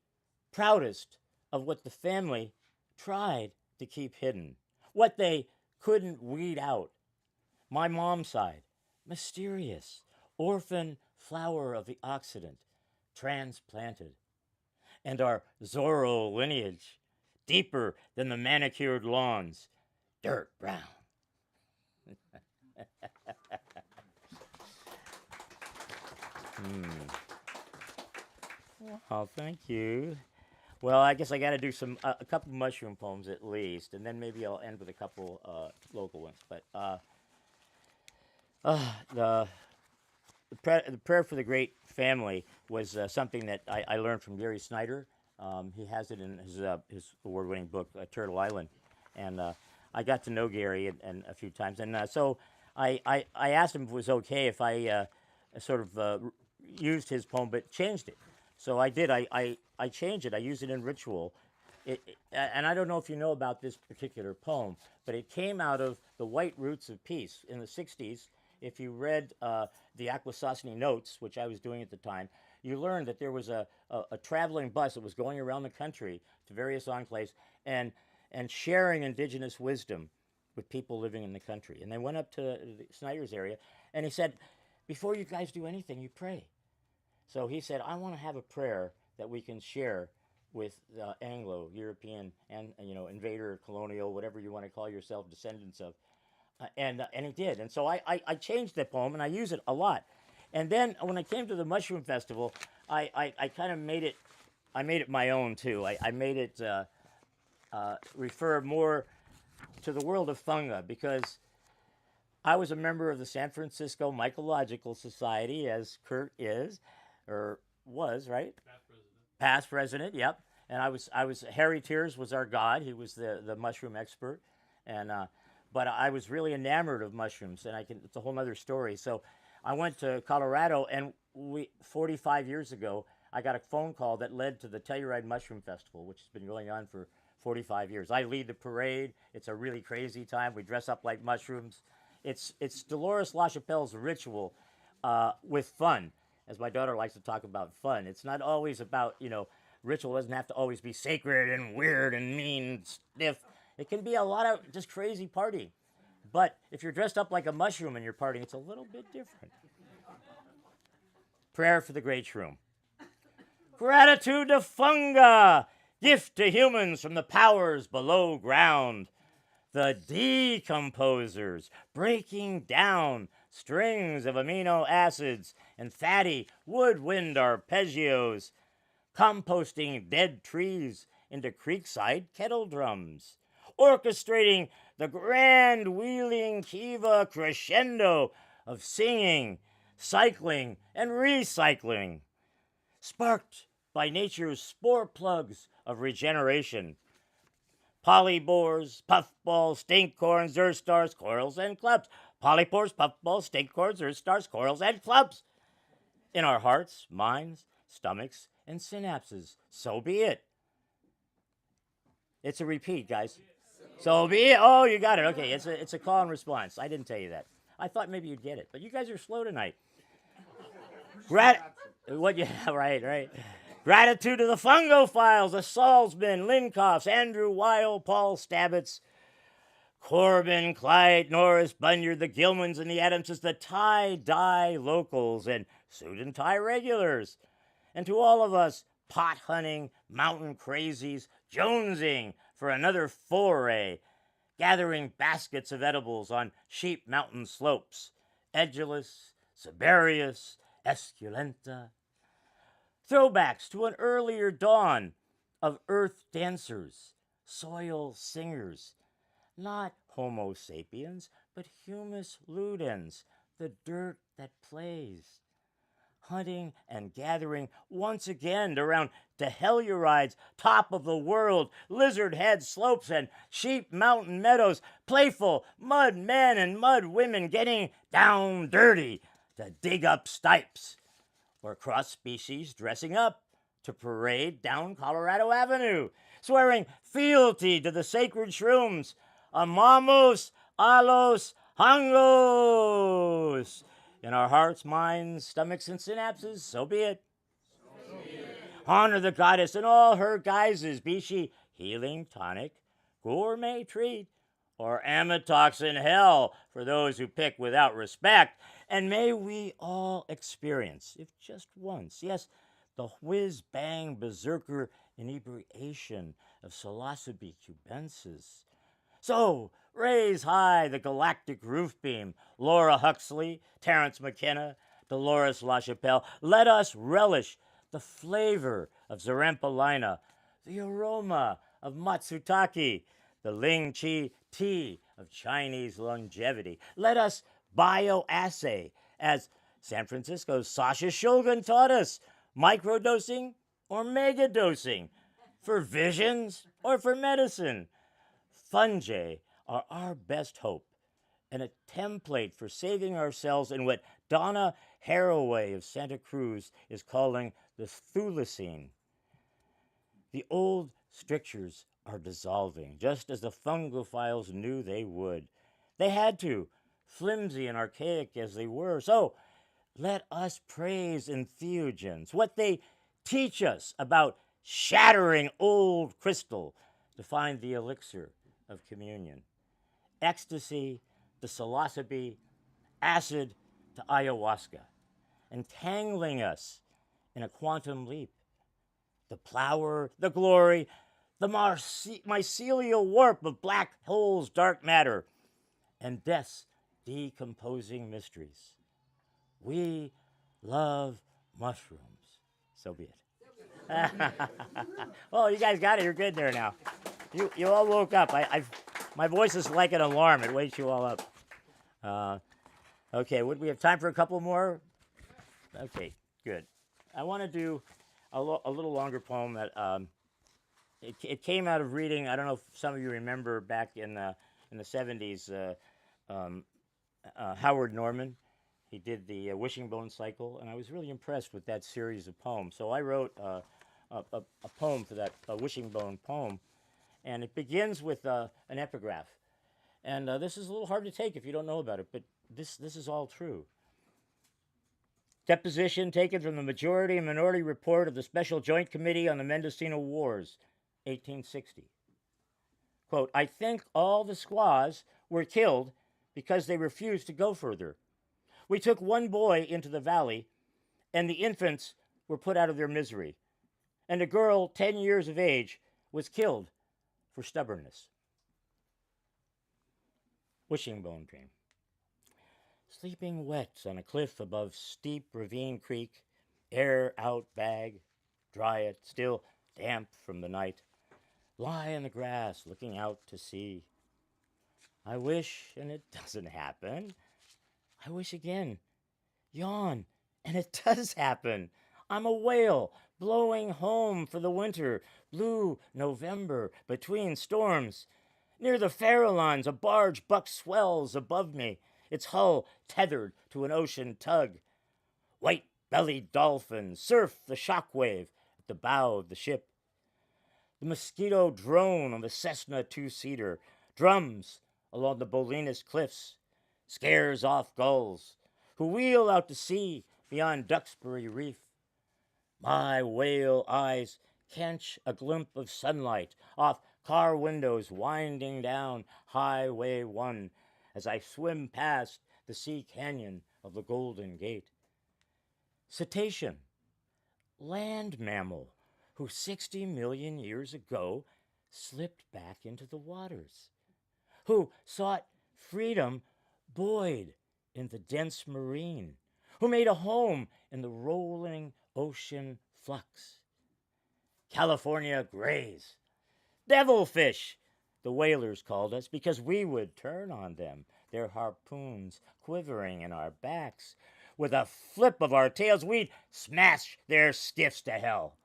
proudest of what the family tried to keep hidden, what they couldn't weed out. My mom's side, mysterious, orphan flower of the Occident, transplanted. And our Zorro lineage, deeper than the manicured lawns, dirt brown. Oh, thank you. Well, I guess I got to do a couple mushroom poems at least, and then maybe I'll end with a couple local ones. But the prayer for the great family was something that I learned from Gary Snyder. He has it in his award-winning book, Turtle Island, and I got to know Gary and a few times, and so I asked him if it was okay if I used his poem but changed it. So I did. I changed it. I used it in ritual. And I don't know if you know about this particular poem, but it came out of the White Roots of Peace in the 60s. If you read the Akwesasne Notes, which I was doing at the time, you learned that there was a traveling bus that was going around the country to various enclaves and sharing indigenous wisdom with people living in the country. And they went up to Snyder's area, and he said, before you guys do anything, you pray. So he said, I want to have a prayer that we can share with Anglo, European, and invader, colonial, whatever you want to call yourself, descendants of. And he did. And so I changed that poem, and I use it a lot. And then when I came to the Mushroom Festival, I kind of made it my own, too. I made it refer more to the world of fungi, because I was a member of the San Francisco Mycological Society, as Kurt is, or was, right? Past president, yep. And I was Harry Tears was our god. He was the mushroom expert, and but I was really enamored of mushrooms, and it's a whole other story. So I went to Colorado, and 45 years ago, I got a phone call that led to the Telluride Mushroom Festival, which has been going on for 45 years. I lead the parade. It's a really crazy time. We dress up like mushrooms. It's Dolores LaChapelle's ritual with fun. As my daughter likes to talk about fun. It's not always about, ritual doesn't have to always be sacred and weird and mean and stiff. It can be a lot of just crazy partying. But if you're dressed up like a mushroom and you're partying, it's a little bit different. Prayer for the great shroom. Gratitude to funga, gift to humans from the powers below ground. The decomposers, breaking down strings of amino acids and fatty woodwind arpeggios, composting dead trees into creekside kettle drums, orchestrating the grand wheeling kiva crescendo of singing, cycling, and recycling, sparked by nature's spore plugs of regeneration. Polypores, puffballs, stinkcorns, earth stars, corals, and clubs. Polypores, puffballs, stinkcorns, earth stars, corals, and clubs. In our hearts, minds, stomachs, and synapses. So be it. It's a repeat, guys. So be it. Oh, you got it. Okay, it's a call and response. I didn't tell you that. I thought maybe you'd get it, but you guys are slow tonight. Right. Gratitude to the Fungophiles, the Salzman, Linkoffs, Andrew Weil, Paul Stabbits, Corbin, Clyde, Norris, Bunyard, the Gilmans, and the Adamses, the tie-dye locals, and suit and tie regulars. And to all of us pot-hunting mountain crazies jonesing for another foray, gathering baskets of edibles on sheep mountain slopes, Edulus, Siberius, Esculenta. Throwbacks to an earlier dawn of earth dancers, soil singers, not Homo sapiens, but humus ludens, the dirt that plays. Hunting and gathering once again around Telluride's top of the world, lizard head slopes and sheep mountain meadows, playful mud men and mud women getting down dirty to dig up stipes, or cross species dressing up to parade down Colorado Avenue, swearing fealty to the sacred shrooms, amamos a los hongos. In our hearts, minds, stomachs, and synapses, so be it. Honor the goddess in all her guises, be she healing tonic, gourmet treat, or amatoxin hell for those who pick without respect. And may we all experience, if just once, yes, the whiz-bang berserker inebriation of psilocybe cubensis. So, raise high the galactic roof beam, Laura Huxley, Terence McKenna, Dolores LaChapelle. Let us relish the flavor of Zarempalina, the aroma of Matsutake, the Ling Chi tea of Chinese longevity. Let us bioassay, as San Francisco's Sasha Shulgin taught us, microdosing or megadosing, for visions or for medicine. Fungi are our best hope and a template for saving ourselves in what Donna Haraway of Santa Cruz is calling the Thulacine. The old strictures are dissolving, just as the fungophiles knew they would. They had to, flimsy and archaic as they were. So let us praise entheogens, what they teach us about shattering old crystal to find the elixir of communion. Ecstasy to psilocybe, acid to ayahuasca, entangling us in a quantum leap. The plower, the glory, the mycelial warp of black holes' dark matter, and death's decomposing mysteries. We love mushrooms. So be it. Oh, you guys got it. You're good there now. You all woke up. My voice is like an alarm. It wakes you all up. Okay, would we have time for a couple more? Okay, good. I want to do a little longer poem that it came out of reading. I don't know if some of you remember back in the 70s, Howard Norman. He did the Wishing-Bone Cycle, and I was really impressed with that series of poems. So I wrote a poem for that Wishing-Bone poem, and it begins with an epigraph. And this is a little hard to take if you don't know about it, but this is all true. Deposition taken from the Majority and Minority Report of the Special Joint Committee on the Mendocino Wars, 1860. Quote, I think all the squaws were killed because they refused to go further. We took one boy into the valley, and the infants were put out of their misery. And a girl 10 years of age was killed for stubbornness. Wishing-Bone Dream. Sleeping wet on a cliff above steep ravine creek, air out bag, dry it, still damp from the night. Lie in the grass looking out to sea. I wish, and it doesn't happen. I wish again. Yawn, and it does happen. I'm a whale blowing home for the winter, blue November between storms. Near the Farallones, a barge buck swells above me, its hull tethered to an ocean tug. White-bellied dolphins surf the shockwave at the bow of the ship. The mosquito drone on the Cessna two-seater drums along the Bolinas cliffs, scares off gulls who wheel out to sea beyond Duxbury Reef. My whale eyes catch a glimpse of sunlight off car windows winding down Highway 1 as I swim past the sea canyon of the Golden Gate. Cetacean, land mammal who 60 million years ago slipped back into the waters, who sought freedom buoyed in the dense marine, who made a home in the rolling ocean flux. California grays, devilfish, the whalers called us because we would turn on them, their harpoons quivering in our backs. With a flip of our tails, we'd smash their skiffs to hell.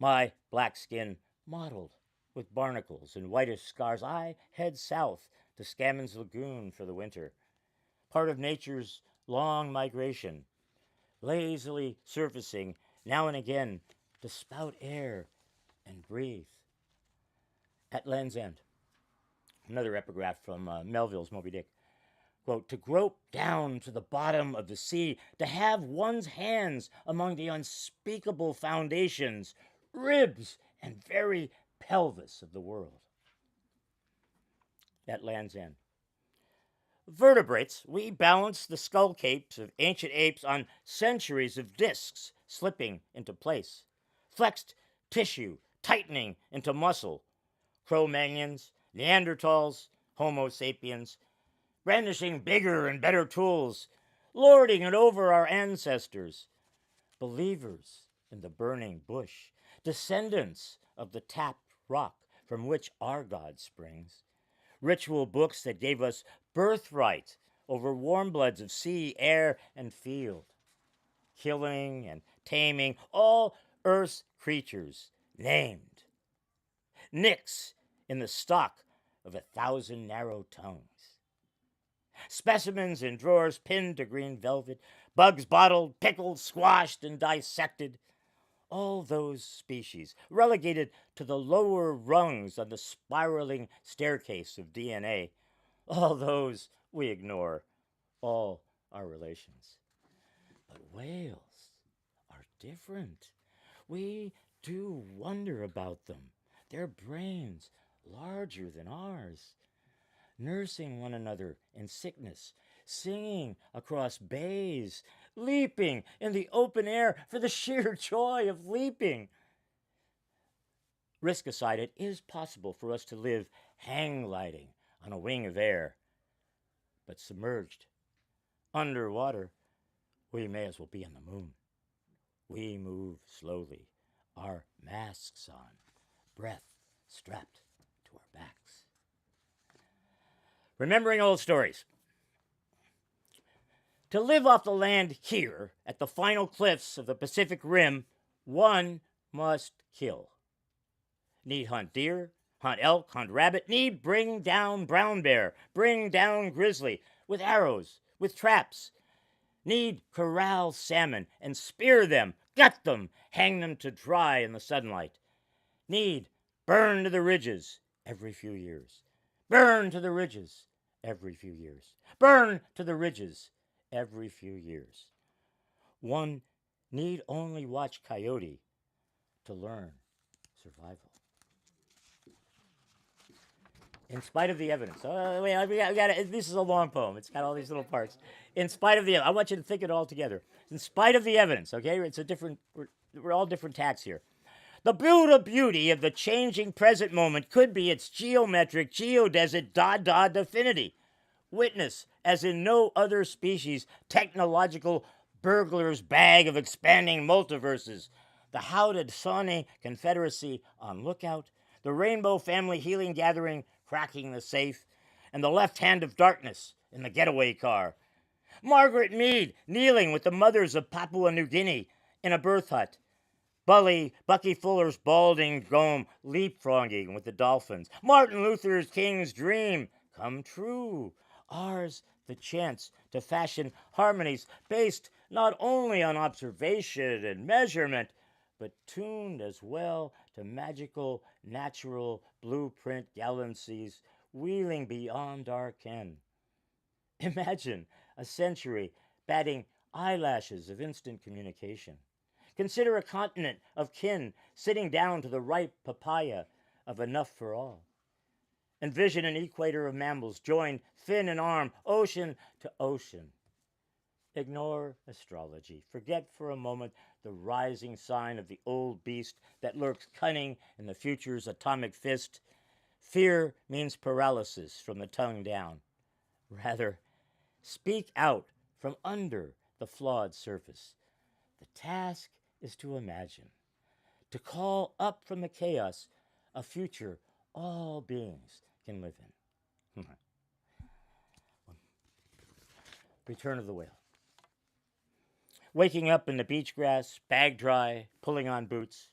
My black skin mottled with barnacles and whitish scars, I head south to Scammons Lagoon for the winter, part of nature's long migration, lazily surfacing now and again to spout air and breathe. At Land's End, another epigraph from Melville's Moby Dick. Quote, to grope down to the bottom of the sea, to have one's hands among the unspeakable foundations, ribs and very pelvis of the world. At Land's End. Vertebrates, we balance the skull capes of ancient apes on centuries of discs slipping into place, flexed tissue tightening into muscle. Cro-Magnons, Neanderthals, Homo sapiens, brandishing bigger and better tools, lording it over our ancestors, believers in the burning bush, descendants of the tapped rock from which our God springs, ritual books that gave us birthright over warm bloods of sea, air, and field, killing and taming all Earth's creatures named, nicks in the stock of 1,000 narrow tongues. Specimens in drawers pinned to green velvet, bugs bottled, pickled, squashed, and dissected. All those species relegated to the lower rungs on the spiraling staircase of DNA. All those we ignore, all our relations. But whales are different. We do wonder about them. Their brains larger than ours, nursing one another in sickness, singing across bays, leaping in the open air for the sheer joy of leaping. Risk aside, it is possible for us to live hang gliding on a wing of air, but submerged, underwater, we may as well be on the moon. We move slowly, our masks on, breath strapped to our backs. Remembering old stories. To live off the land here at the final cliffs of the Pacific Rim, one must kill. Need hunt deer, hunt elk, hunt rabbit, need bring down brown bear, bring down grizzly with arrows, with traps. Need corral salmon and spear them, gut them, hang them to dry in the sunlight. Need burn to the ridges every few years. Burn to the ridges every few years. Burn to the ridges every few years. One need only watch coyote to learn survival. In spite of the evidence. This is a long poem. It's got all these little parts. In spite of the I want you to think it all together. In spite of the evidence, okay? It's a different, we're all different tacks here. The beauty of the changing present moment could be its geometric, geodesic, Dada-definity. Witness, as in no other species, technological burglar's bag of expanding multiverses. The Haudenosaunee Confederacy on lookout, the Rainbow Family Healing Gathering cracking the safe, and the left hand of darkness in the getaway car. Margaret Mead kneeling with the mothers of Papua New Guinea in a birth hut. Bucky Fuller's balding dome leapfrogging with the dolphins. Martin Luther King's dream come true. Ours the chance to fashion harmonies based not only on observation and measurement, but tuned as well to magical, natural blueprint galaxies wheeling beyond our ken. Imagine a century batting eyelashes of instant communication. Consider a continent of kin sitting down to the ripe papaya of enough for all. Envision an equator of mammals joined fin and arm, ocean to ocean. Ignore astrology. Forget for a moment the rising sign of the old beast that lurks cunning in the future's atomic fist. Fear means paralysis from the tongue down. Rather, speak out from under the flawed surface. The task is to imagine, to call up from the chaos a future all beings can live in. Return of the Whale. Waking up in the beach grass, bag dry, pulling on boots.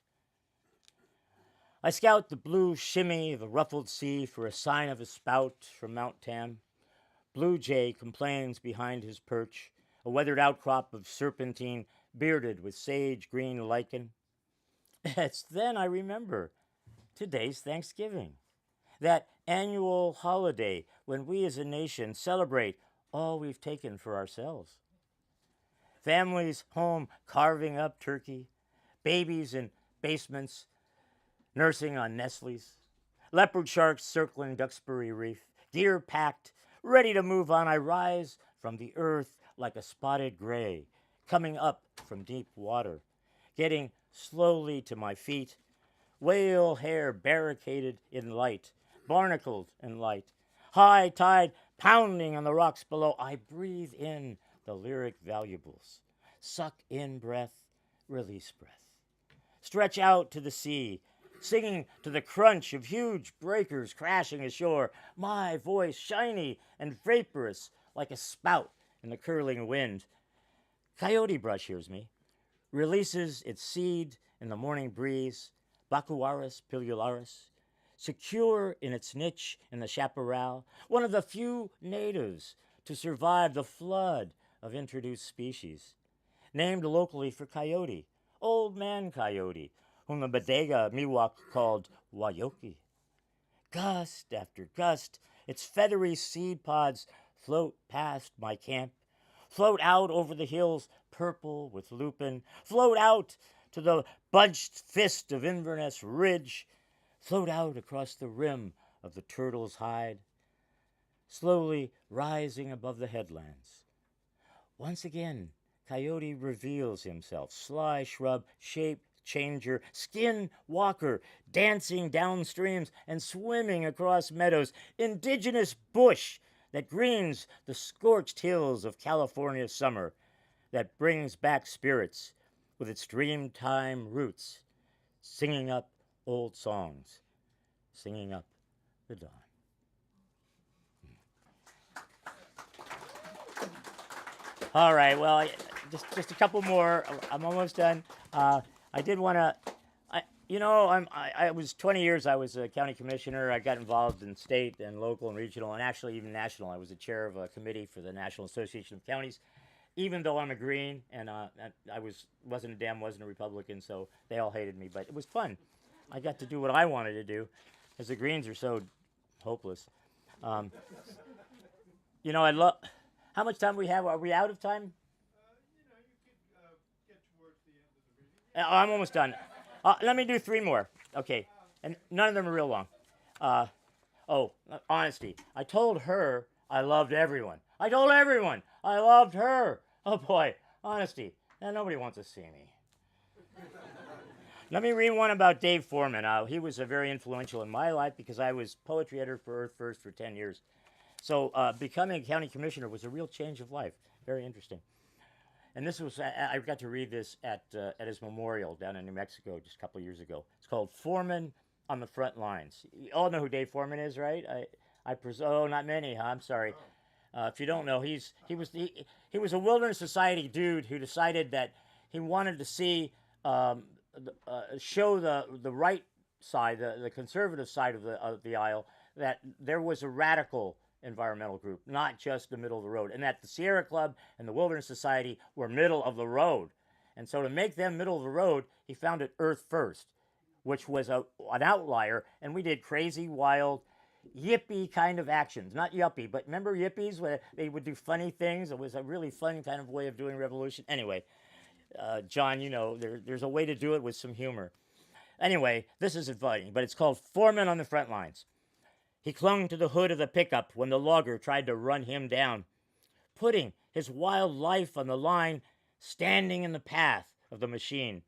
I scout the blue shimmy of the ruffled sea for a sign of a spout from Mount Tam. Blue jay complains behind his perch, a weathered outcrop of serpentine bearded with sage green lichen. It's then I remember today's Thanksgiving, that annual holiday when we as a nation celebrate all we've taken for ourselves. Families home carving up turkey, babies in basements nursing on Nestle's, leopard sharks circling Duxbury Reef, gear packed, ready to move on. I rise from the earth like a spotted gray, coming up from deep water, getting slowly to my feet, whale hair barricaded in light, barnacled in light, high tide pounding on the rocks below. I breathe in the lyric valuables, suck in breath, release breath, stretch out to the sea, singing to the crunch of huge breakers crashing ashore, my voice shiny and vaporous like a spout in the curling wind. Coyote brush hears me, releases its seed in the morning breeze, Bacuaris pilularis, secure in its niche in the chaparral, one of the few natives to survive the flood of introduced species. Named locally for coyote, old man coyote, whom the Bodega Miwok called Wayoki. Gust after gust, its feathery seed pods float past my camp, float out over the hills purple with lupin, float out to the bunched fist of Inverness Ridge, float out across the rim of the turtle's hide, slowly rising above the headlands. Once again, coyote reveals himself, sly shrub, shape changer, skin walker, dancing down streams and swimming across meadows, indigenous bush that greens the scorched hills of California summer, that brings back spirits with its dreamtime roots, singing up old songs, singing up the dawn. All right, well, just a couple more. I'm almost done. I did want to, I was 20 years, I was a county commissioner. I got involved in state and local and regional and actually even national. I was the chair of a committee for the National Association of Counties, even though I'm a Green and I wasn't a Republican, so they all hated me, but it was fun. I got to do what I wanted to do, because the Greens are so hopeless. I love, how much time we have? Are we out of time? You could get towards the end of the reading. I'm almost done. Let me do 3 more. Okay. And none of them are real long. Honesty. I told her I loved everyone. I told everyone I loved her. Oh, boy. Honesty. Now, nobody wants to see me. Let me read one about Dave Foreman. He was very influential in my life because I was poetry editor for Earth First for 10 years. So becoming a county commissioner was a real change of life. Very interesting. And this was, I got to read this at his memorial down in New Mexico just a couple of years ago. It's called Foreman on the Front Lines. You all know who Dave Foreman is, right? Not many, huh? I'm sorry. If you don't know, he was a Wilderness Society dude who decided that he wanted to see, show the right side, the conservative side of the aisle, that there was a radical environmental group, not just the middle of the road, and that the Sierra Club and the Wilderness Society were middle of the road. And so to make them middle of the road, he founded Earth First, which was an outlier, and we did crazy, wild, yippie kind of actions. Not yuppie, but remember yippies where they would do funny things? It was a really fun kind of way of doing revolution. Anyway, John, there's a way to do it with some humor. Anyway, this is inviting, but it's called Foreman on the Front Lines. He clung to the hood of the pickup when the logger tried to run him down, putting his wild life on the line, standing in the path of the machine.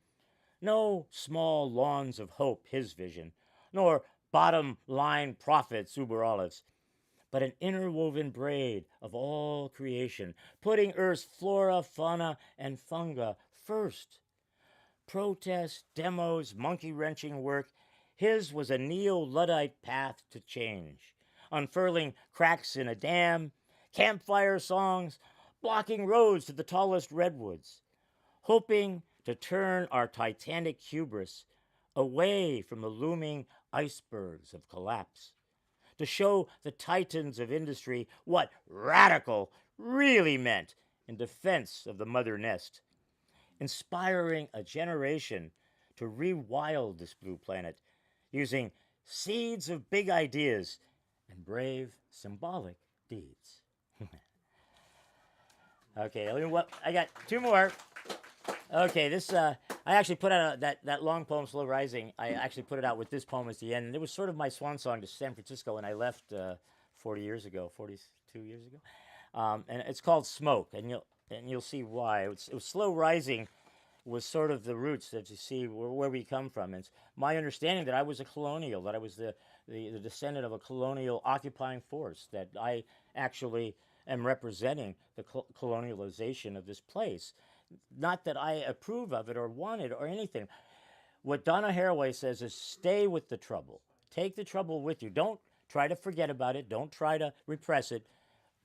No small lawns of hope, his vision, nor bottom line profits, uber olives, but an interwoven braid of all creation, putting Earth's flora, fauna, and funga first. Protests, demos, monkey wrenching work, his was a neo-Luddite path to change, unfurling cracks in a dam, campfire songs, blocking roads to the tallest redwoods, hoping to turn our titanic hubris away from the looming icebergs of collapse, to show the titans of industry what radical really meant in defense of the mother nest, inspiring a generation to rewild this blue planet using seeds of big ideas and brave symbolic deeds. Okay, I got two more. Okay, this I actually put out that long poem, Slow Rising. I actually put it out with this poem as the end. And it was sort of my swan song to San Francisco when I left 42 years ago. And it's called Smoke, and you'll see why. It was Slow Rising was sort of the roots that you see where we come from. And it's my understanding that I was a colonial, that I was the descendant of a colonial occupying force, that I actually am representing the colonialization of this place. Not that I approve of it or want it or anything. What Donna Haraway says is stay with the trouble. Take the trouble with you. Don't try to forget about it. Don't try to repress it.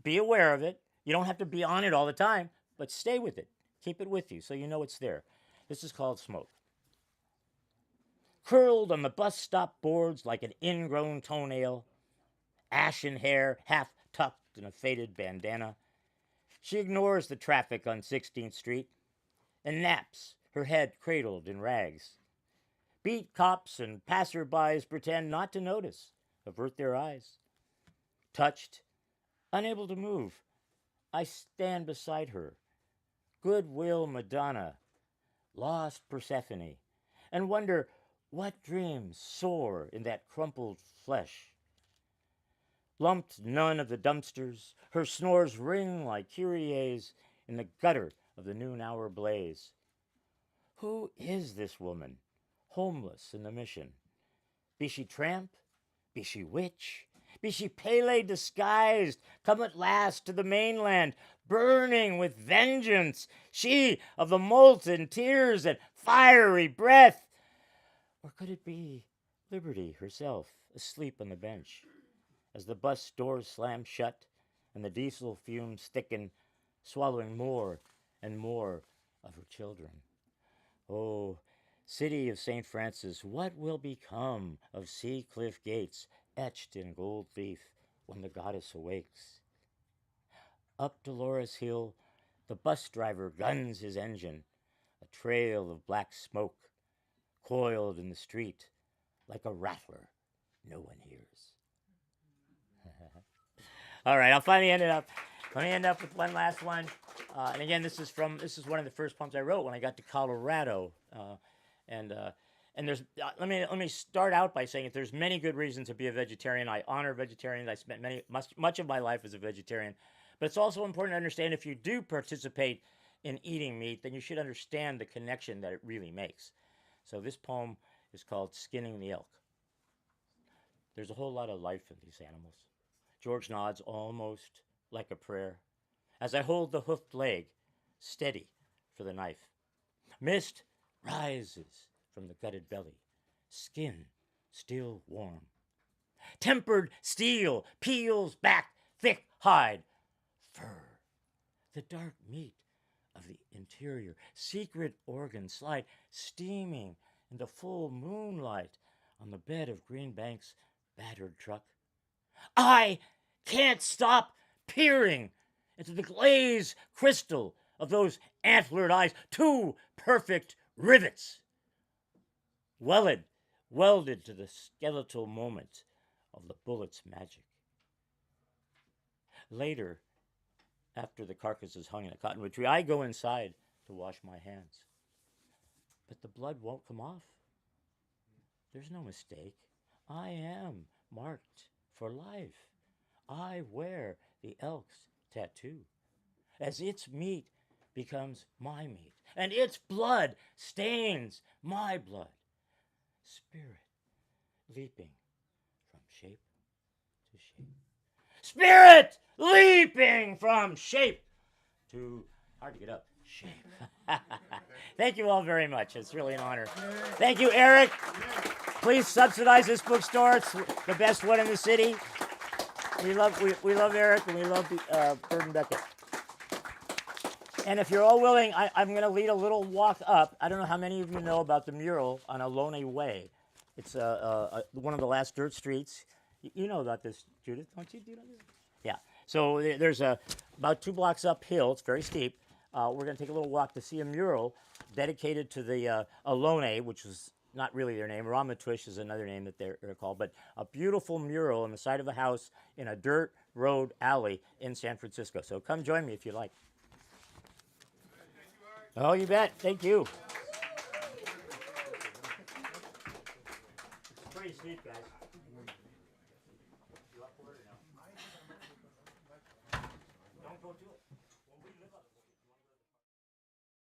Be aware of it. You don't have to be on it all the time, but stay with it. Keep it with you so you know it's there. This is called Smoke. Curled on the bus stop boards like an ingrown toenail, ashen hair half tucked in a faded bandana, she ignores the traffic on 16th Street and naps, her head cradled in rags. Beat cops and passerbys pretend not to notice, avert their eyes. Touched, unable to move, I stand beside her, goodwill Madonna, lost Persephone, and wonder what dreams soar in that crumpled flesh. Lumped none of the dumpsters, her snores ring like Kyries in the gutter of the noon hour blaze. Who is this woman, homeless in the mission? Be she tramp? Be she witch? Be she Pele disguised, come at last to the mainland, burning with vengeance, she of the molten tears and fiery breath? Or could it be Liberty herself, asleep on the bench, as the bus doors slam shut and the diesel fumes thicken, swallowing more and more of her children? Oh, city of St. Francis, what will become of Sea Cliff gates etched in gold leaf when the goddess awakes? Up Dolores Hill, the bus driver guns his engine, a trail of black smoke, coiled in the street like a rattler no one hears. All right, I'll finally end it up. Let me end up with one last one. And again, this is one of the first poems I wrote when I got to Colorado. And there's let me start out by saying that there's many good reasons to be a vegetarian. I honor vegetarians. I spent much of my life as a vegetarian. But it's also important to understand if you do participate in eating meat, then you should understand the connection that it really makes. So this poem is called Skinning the Elk. There's a whole lot of life in these animals. George nods almost like a prayer as I hold the hoofed leg steady for the knife. Mist rises from the gutted belly, skin still warm. Tempered steel peels back thick hide, fur, the dark meat of the interior, secret organs slide steaming in the full moonlight on the bed of Greenbank's battered truck. I can't stop peering into the glaze crystal of those antlered eyes, two perfect rivets, welded to the skeletal moment of the bullet's magic. Later, after the carcass is hung in a cottonwood tree, I go inside to wash my hands. But the blood won't come off. There's no mistake. I am marked for life. I wear the elk's tattoo, as its meat becomes my meat, and its blood stains my blood. Spirit leaping from shape to shape. Spirit leaping from shape to, hard to get up, shape. Thank you all very much. It's really an honor. Thank you, Eric. Please subsidize this bookstore. It's the best one in the city. We love Eric, and we love Bird and Beckett. And if you're all willing, I'm going to lead a little walk up. I don't know how many of you know about the mural on Ohlone Way. It's one of the last dirt streets. You know about this, Judith, don't you? Do you know this? Yeah. So there's about 2 blocks uphill. It's very steep. We're going to take a little walk to see a mural dedicated to the Ohlone, which is not really their name. Ramatwish is another name that they're called. But a beautiful mural on the side of a house in a dirt road alley in San Francisco. So come join me if you like. Oh, you bet. Thank you. It's pretty steep, guys. You up for it or no?